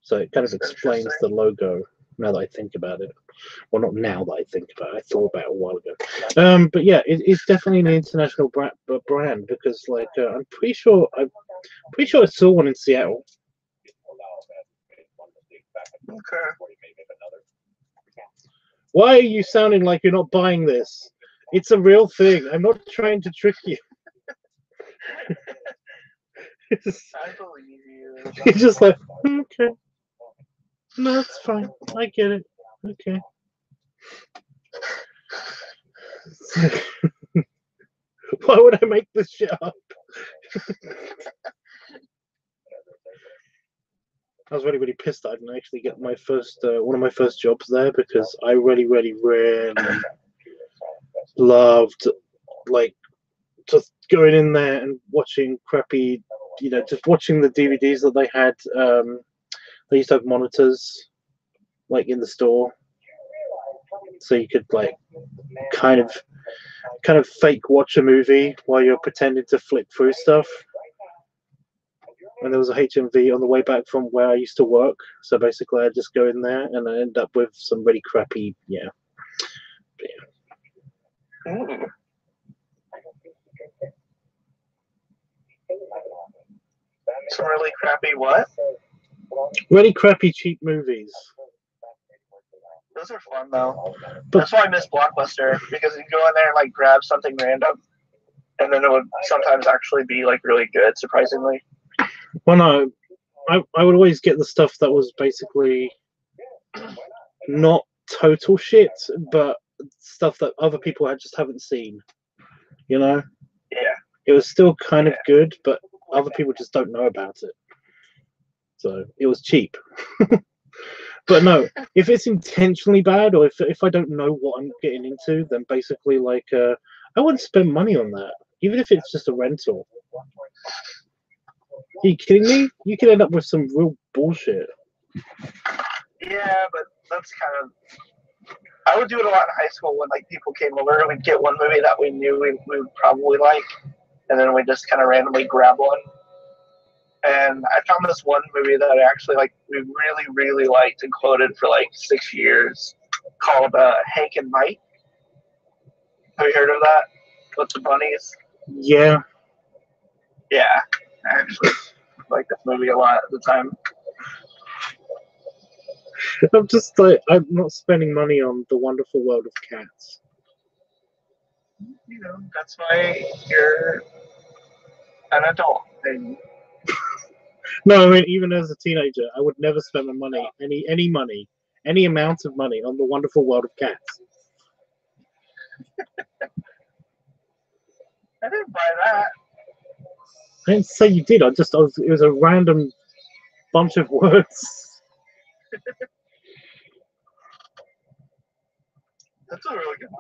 [SPEAKER 1] So it kind of explains the logo, now that I think about it. Well, not now that I think about it. I thought about it a while ago. But yeah, it's definitely an international brand, because like I'm pretty sure I saw one in Seattle.
[SPEAKER 6] Okay.
[SPEAKER 1] Why are you sounding like you're not buying this? It's a real thing. I'm not trying to trick you.
[SPEAKER 6] I believe you.
[SPEAKER 1] It's just like, okay. No, that's fine. I get it. Okay. Why would I make this shit up? I was really, really pissed that I didn't actually get my first, one of my first jobs there, because I really, really, really loved, like, just going in there and watching crappy, just watching the DVDs that they had. They used to have monitors, like, in the store, so you could, like, kind of fake watch a movie while you're pretending to flick through stuff. And there was a HMV on the way back from where I used to work, so basically I'd just go in there and I end up with some really crappy,
[SPEAKER 6] Some really crappy what?
[SPEAKER 1] Really crappy cheap movies.
[SPEAKER 6] Those are fun though. That's why I miss Blockbuster, because you go in there and like grab something random, and then it would sometimes actually be like really good, surprisingly.
[SPEAKER 1] Well, no, I would always get the stuff that was basically not total shit, but stuff that other people just haven't seen.
[SPEAKER 6] Yeah.
[SPEAKER 1] It was still kind of good, but other people just don't know about it. so it was cheap. But no, if it's intentionally bad, or if I don't know what I'm getting into, then basically like I wouldn't spend money on that, even if it's just a rental. Are you kidding me? You could end up with some real bullshit.
[SPEAKER 6] Yeah, but that's kind of. I would do it a lot in high school when like people came over. We'd get one movie that we knew we would probably like, and then we just kind of randomly grab one. And I found this one movie that I actually like. We really, really liked and quoted for like 6 years, called Hank and Mike. Have you heard of that? With the bunnies?
[SPEAKER 1] Yeah.
[SPEAKER 6] Yeah, I actually liked this movie a lot at the time.
[SPEAKER 1] I'm just like, I'm not spending money on The Wonderful World of Cats.
[SPEAKER 6] You know, that's why you're an adult. And
[SPEAKER 1] No, I mean, even as a teenager, I would never spend my money, any amount of money on The Wonderful World of Cats.
[SPEAKER 6] I didn't buy that.
[SPEAKER 1] I didn't say you did. It was a random bunch of words.
[SPEAKER 6] That's a really good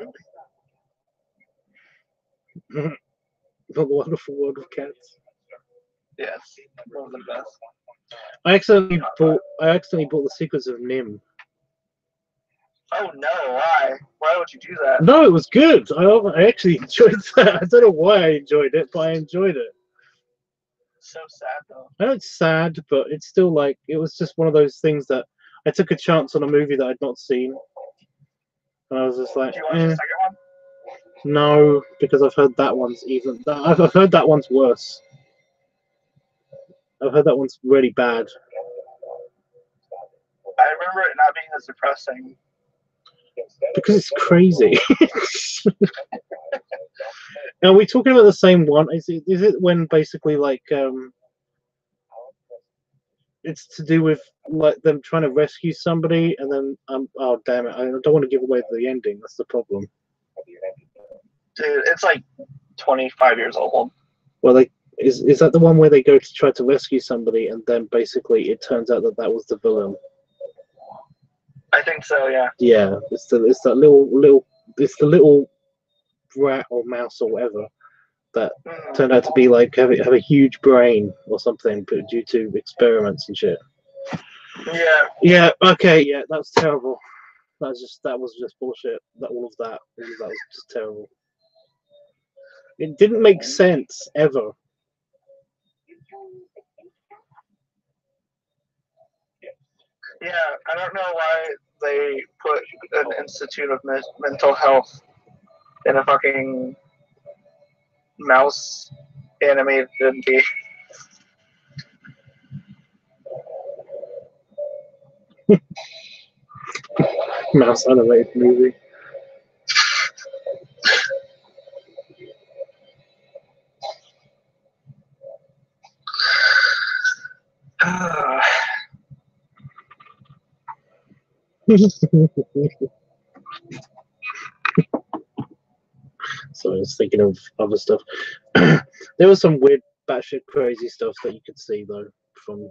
[SPEAKER 6] movie.
[SPEAKER 1] The Wonderful World of Cats.
[SPEAKER 6] Yes, one of the best.
[SPEAKER 1] I accidentally bought the Secrets of Nim.
[SPEAKER 6] Oh no, why? Why would you do that?
[SPEAKER 1] No, it was good. I actually enjoyed that. I don't know why I enjoyed it, but I enjoyed it.
[SPEAKER 6] So sad though.
[SPEAKER 1] I know it's sad, but it's still like, it was just one of those things that I took a chance on a movie that I'd not seen, and I was just like,
[SPEAKER 6] Do you watch the second one?
[SPEAKER 1] no, because I've heard that one's I've heard that one's worse. I've heard that one's really bad.
[SPEAKER 6] I remember it not being as depressing.
[SPEAKER 1] Because it's crazy. Now, are we talking about the same one? Is it when basically like it's to do with like them trying to rescue somebody, and then oh damn it, I don't want to give away the ending. That's the problem.
[SPEAKER 6] Dude, it's like 25 years old.
[SPEAKER 1] Well, is that the one where they go to try to rescue somebody, and then basically it turns out that was the villain?
[SPEAKER 6] I think so, yeah.
[SPEAKER 1] Yeah, it's the little rat or mouse or whatever that turned out to be like have a huge brain or something, but due to experiments and shit.
[SPEAKER 6] Yeah.
[SPEAKER 1] Yeah. Okay. Yeah, that's terrible. That was just bullshit. All of that was just terrible. It didn't make sense ever.
[SPEAKER 6] Yeah, I don't know why they put an Institute of Mental Health in a fucking mouse animated movie.
[SPEAKER 1] Mouse animated movie. So I was thinking of other stuff. There was some weird batshit crazy stuff that you could see though from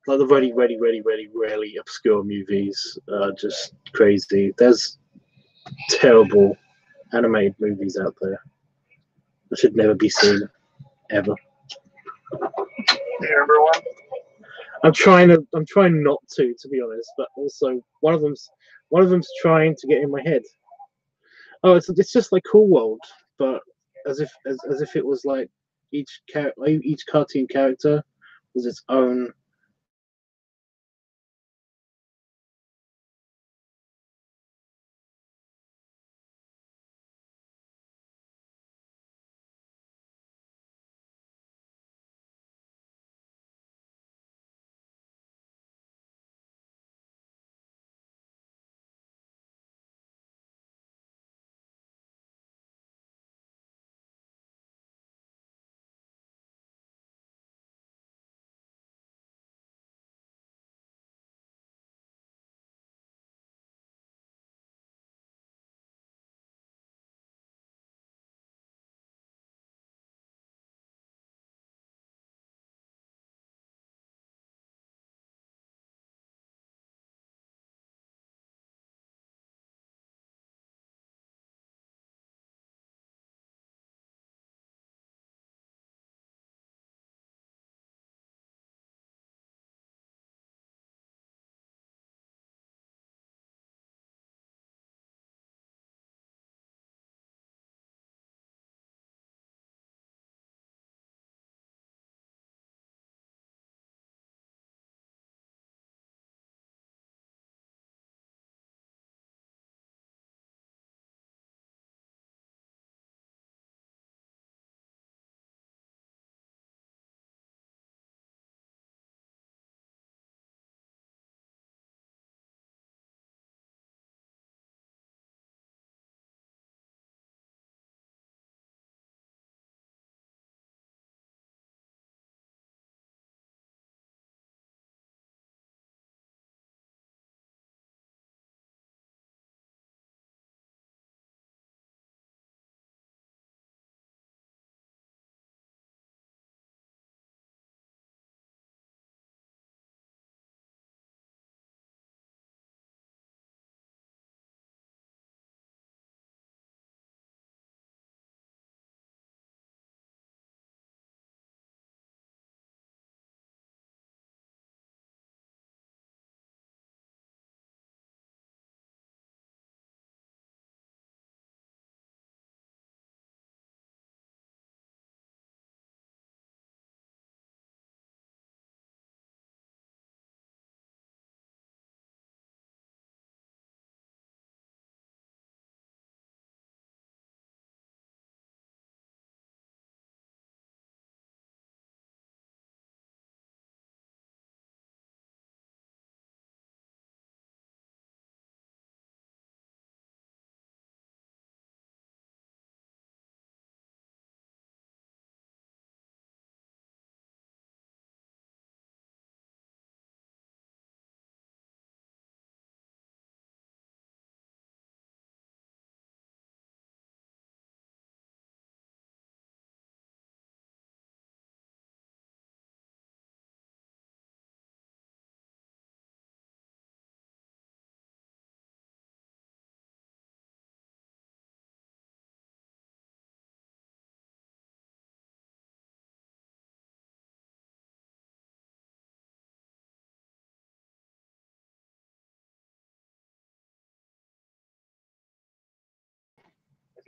[SPEAKER 1] like the really obscure movies. Just crazy. There's terrible animated movies out there that should never be seen ever.
[SPEAKER 6] Do you remember one?
[SPEAKER 1] I'm trying not to be honest, but also one of them's trying to get in my head. Oh, it's just like Cool World, but as if it was like each cartoon character was its own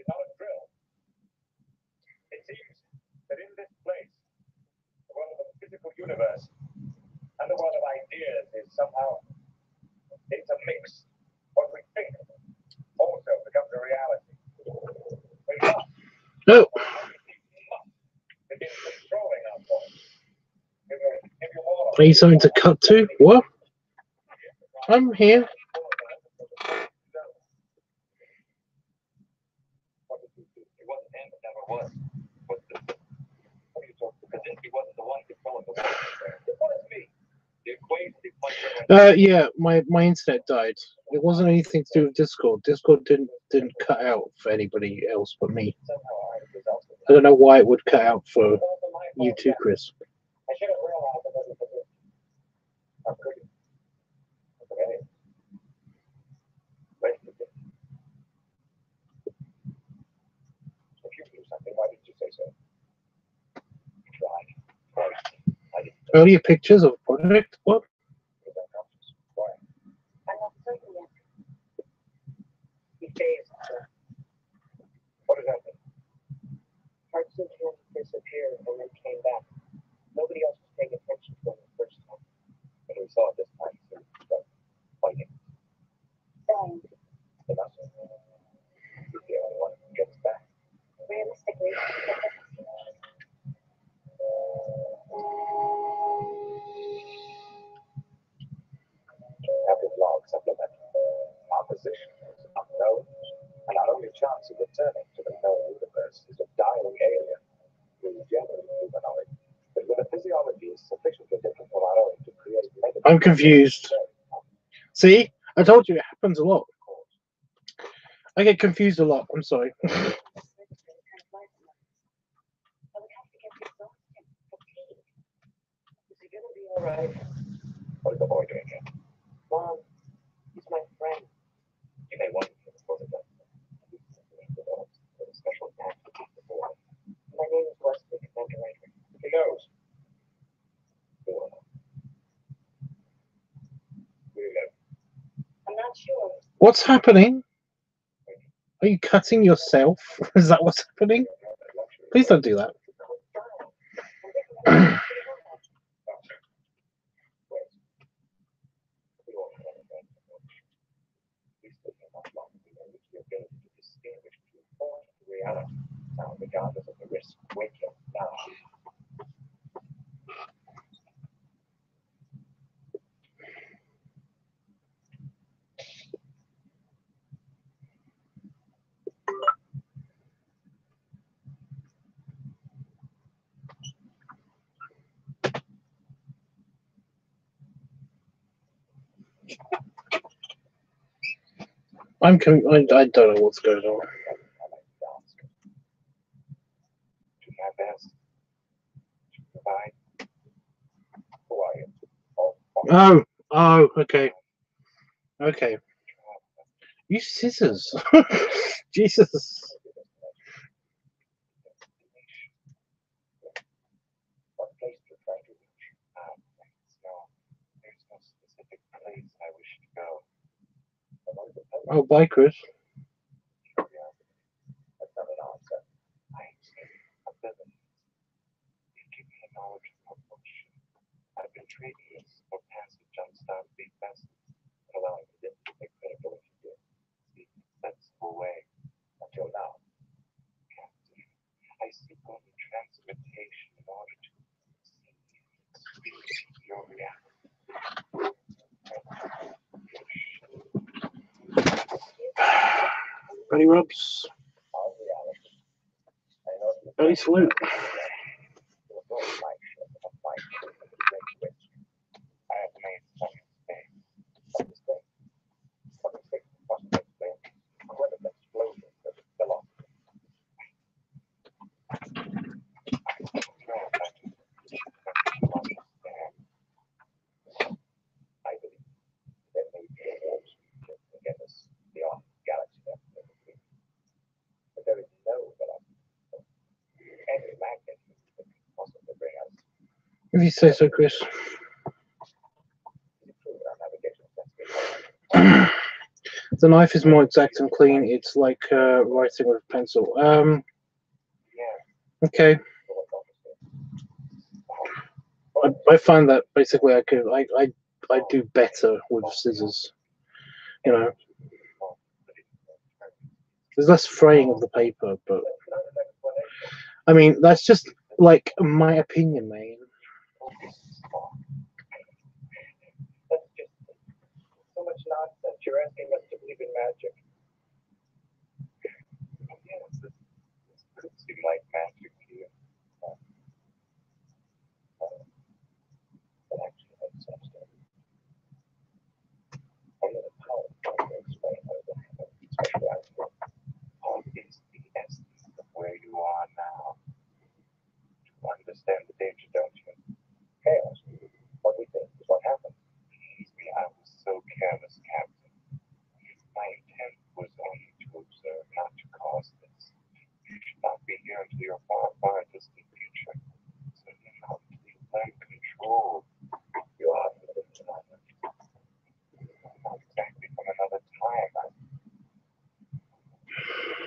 [SPEAKER 5] is not a drill. It seems that in this place, the world of the physical universe and the world of ideas is somehow intermixed. What we think also becomes a reality. We must
[SPEAKER 1] No.
[SPEAKER 5] begin controlling our thoughts. If you want
[SPEAKER 1] I need something to cut to. What? I'm here.
[SPEAKER 5] What did you do? It wasn't him, it never was. What are you talking about? Because he wasn't the one controlling the world. It was me. The equation is
[SPEAKER 1] Yeah, my internet died. It wasn't anything to do with Discord. Discord didn't cut out for anybody else but me. I don't know why it would cut out for you too, Chris.
[SPEAKER 5] I should have realized it wasn't the good. How could you? Okay. Wait a minute. If you knew something, why didn't you say so? You tried. Twice. I didn't.
[SPEAKER 1] Earlier pictures of project? What?
[SPEAKER 5] It was unconscious. Why?
[SPEAKER 3] I'm not certain yet.
[SPEAKER 2] He phased.
[SPEAKER 5] What does that mean?
[SPEAKER 2] Parts of him disappeared and then came back. Nobody else was paying attention to him the first time.
[SPEAKER 5] When we saw it this time, he was fighting.
[SPEAKER 3] Dying.
[SPEAKER 5] The muscle. He's the only one who gets back.
[SPEAKER 3] Realistically,
[SPEAKER 5] Captain Log supplement. Our position is unknown, and our only chance of returning to the known universe is a dying alien who is generally humanoid, but with a physiology sufficiently different from our own to create negative.
[SPEAKER 1] I'm confused. See? I told you it happens a lot. I get confused a lot. I'm sorry.
[SPEAKER 3] I would have to get exhausted, fatigued.
[SPEAKER 2] Is he gonna be alright?
[SPEAKER 5] What is the boy doing here?
[SPEAKER 2] Mom, he's my friend.
[SPEAKER 5] You may want to suppose it does. With a special knack to keep the boy.
[SPEAKER 2] My name is Wesley, Commander Ranger.
[SPEAKER 5] He knows. We will know. We live.
[SPEAKER 3] I'm not sure.
[SPEAKER 1] What's happening? Are you cutting yourself? Is that what's happening? Please don't do that.
[SPEAKER 5] Regardless of the risk, wake up now.
[SPEAKER 1] I don't know what's going on.
[SPEAKER 5] Do my best to provide. Who are you?
[SPEAKER 1] Oh, okay. Okay. Use scissors. Jesus.
[SPEAKER 5] What place do you try to reach? There's no specific place I wish to go.
[SPEAKER 1] Oh, bye, Chris.
[SPEAKER 5] That's not an answer. I say abilities. They give me a knowledge of function. I've been trading this for passive jumpstart big lessons, allowing them to take critical into the sensible way. Until now, Captain, I seek only transmutation in order to see and experience your reality.
[SPEAKER 1] Ready, Rubs?
[SPEAKER 5] Our reality. I know you
[SPEAKER 1] Ready, salute.
[SPEAKER 5] I have made some mistakes. Some mistakes. Some mistakes must explain incredible explosions of velocity. I believe there may be a force to get us beyond galaxy depth. But there is no velocity. Any magnet that can possibly bring us.
[SPEAKER 1] If you say so, Chris. The knife is more exact and clean. It's like writing with a pencil. Okay. I find that basically I do better with scissors. You know, there's less fraying of the paper, but I mean that's just like my opinion, man.
[SPEAKER 2] That's just so much nonsense. You're asking us to believe in magic. Yes, this could seem like magic to you. But actually, that's substance. Only the power to explain how it happens, especially as all is the essence of where you are now. To understand the danger, don't you? Chaos. What we think is what happens. Believe me, I was so careless, Captain. My intent was only to observe, not to cause this. You should not be here until your far, far distant future. Certainly not until you learn control. You are from a different island. Not exactly from another time.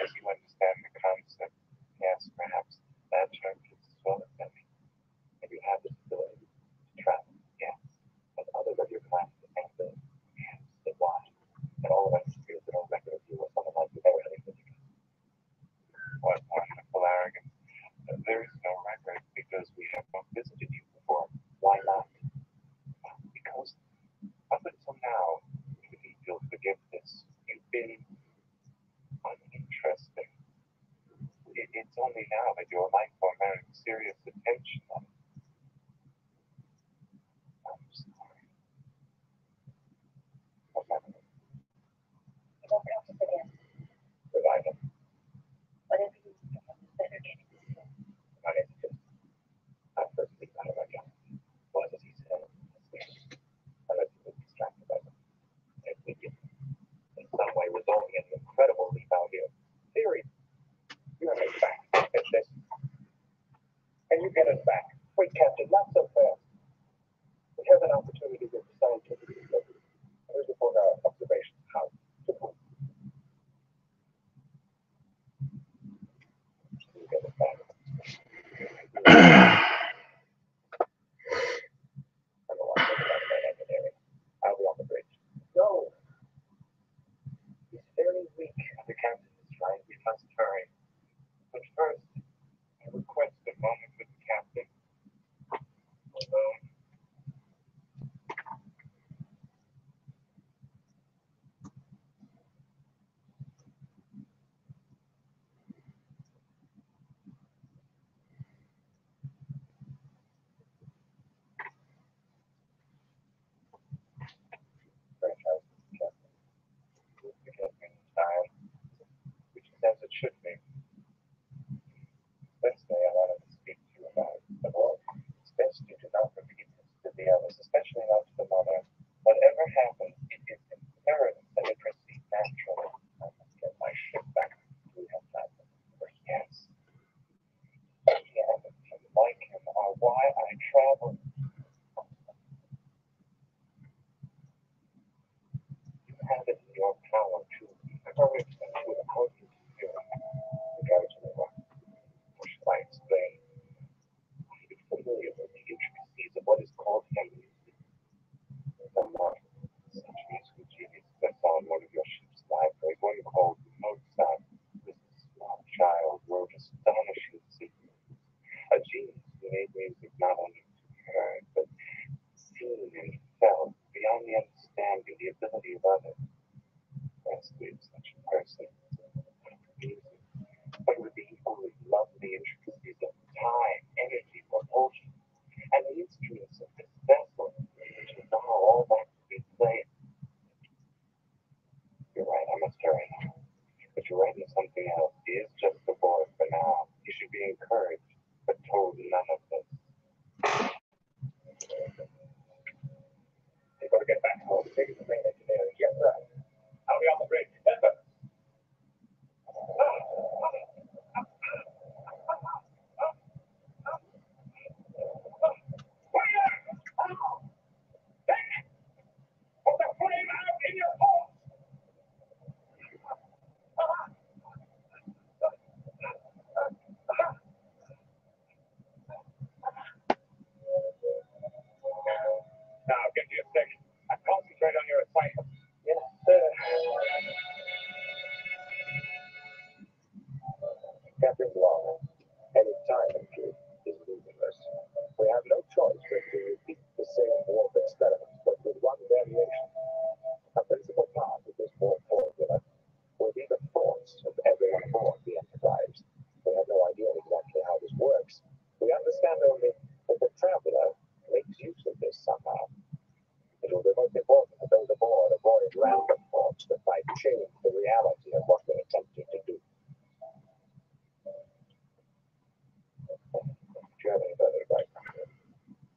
[SPEAKER 2] As you understand the concept, yes, perhaps that term fits as well as any. If you have this ability to travel, yes. But others of your class and the yes, the why. And all of us feel no record of you or someone like you ever had anything. What wonderful arrogance. There is no record because we have not visited you before. Why not? Because up until now, you'll forgive this. You've been uninteresting. It's only now that your life will merit serious attention. I'm sorry. What happened?
[SPEAKER 3] You don't have to sit in.
[SPEAKER 2] Goodbye then.
[SPEAKER 3] Whatever you better get it.
[SPEAKER 2] My name is Jim. I first leap out of my job. What does he say? Unless he was distracted by them. And we get in some way resulting in an incredible leap out here. Theory. You're in back. It's this. And you get us back. Wait, Captain, not so fast. We have an opportunity with the scientific discovery. Here's report our observations. How to prove. You get us back. I'll be on the bridge. No. He's very weak. The captain is right. We must hurry. But first, I request a moment with the captain. Alone. Franchise captain. The captain is tired, which is as it should be. Wednesday, I wanted to speak to you about the war. It's best you do not repeat this to the others, especially not to the mother. Whatever happens, it is imperative that it proceed naturally. I must get my ship back. We have time. Yes. And like him are why I travel. You have it in your power to encourage and to help you to do regard to the rock. Or shall I explain? Are you familiar with the intricacies of what is called hemp music? The mark, such musical genius that's on one of your ship's library, one called Mozart, this small child wrote astonishing secrets. A genius who made music not only to be heard, but seen and felt beyond the understanding, the ability of others. Wesley is such a person. Music, but with the equally lovely intricacies of time, energy, propulsion, and the instruments of this vessel, which is now all that to be played. You're right, I must hurry now. But you're writing something else. He is just a boy for now. He should be encouraged, but told none of this. You better get back home. Take the train engineering. Yes, sir. I'll be on the bridge. Yes, sir. experiments, but with one variation. A principal part of this formula will be the thoughts of everyone aboard the Enterprise. We have no idea exactly how this works. We understand only that the traveler makes use of this somehow. It will be most important for those aboard avoid random thoughts that might change the reality of what they're attempting to do. Do you have any further advice?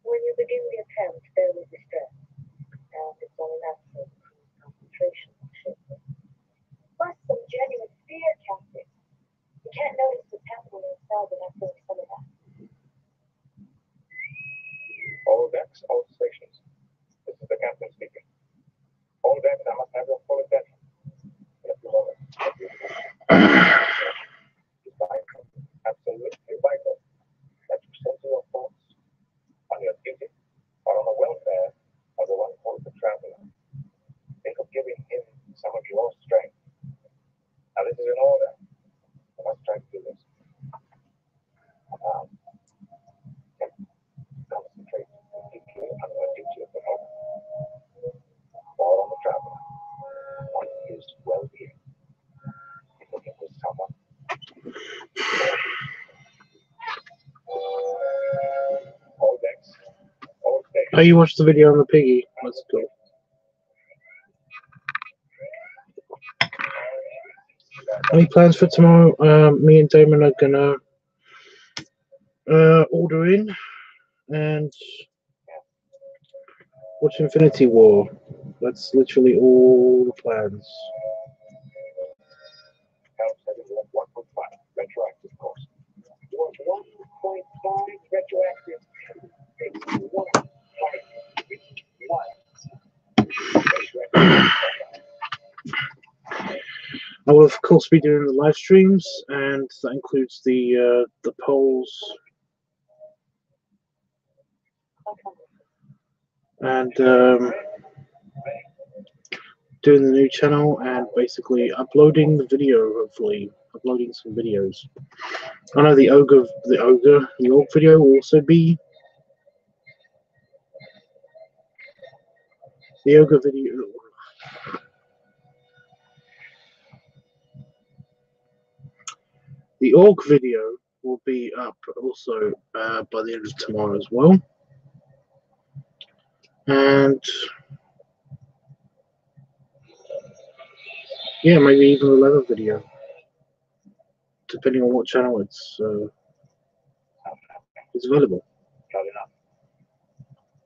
[SPEAKER 3] When you begin the attempt, there will be stress, and it's only natural to lose concentration and shift. Plus, some genuine fear, Captain. You can't notice what's happening inside without doing some of that.
[SPEAKER 2] All decks, all stations. This is the captain speaking. All decks, I must have your full attention. In a few moments. It's vital. Absolutely vital. That you center your thoughts on your duty or on the welfare of the one called the traveler. Think of giving him some of your strength. Now this is an order. I must try to do this. Now, concentrate deeply on your duty at the moment. All on the traveler. On his well-being. He's looking for someone. All decks. All stations.
[SPEAKER 1] Oh, you watched the video on the piggy. That's cool. Any plans for tomorrow? Me and Damon are gonna order in and watch Infinity War. That's literally all the plans.
[SPEAKER 2] Help setting you 1.5 retroactive cost. You want 1.5 retroactive? It's 1.1.
[SPEAKER 1] I will of course be doing the live streams, and that includes the polls and doing the new channel and basically uploading the video. Hopefully, uploading some videos. I know the org video will also be the ogre video. The org video will be up also by the end of tomorrow as well. And yeah, maybe even a leather video, depending on what channel it's available.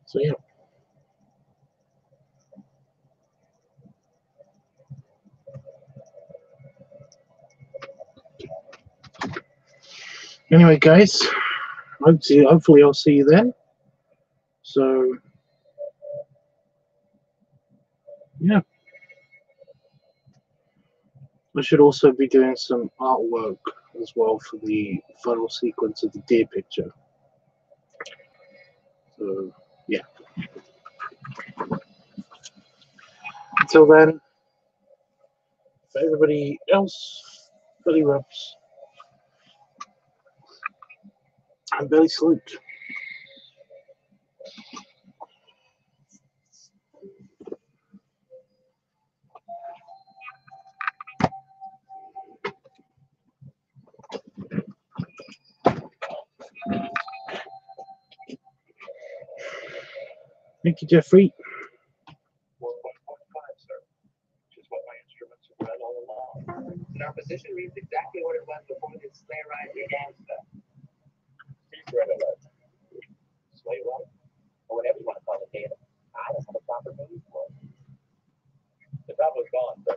[SPEAKER 1] So yeah. Anyway, guys, hopefully I'll see you then. So yeah. I should also be doing some artwork as well for the final sequence of the deer picture. So yeah. Until then, for everybody else, belly rubs and belly salute. Thank you, Jeffrey.
[SPEAKER 2] 1.15, sir. Which is what my instruments have read all along. And our position reads exactly what it was before this sleigh ride began, sir. Secret alert. Sleigh ride? Or whatever you want to call it, David. I don't have a proper name for it. The trouble's gone, sir.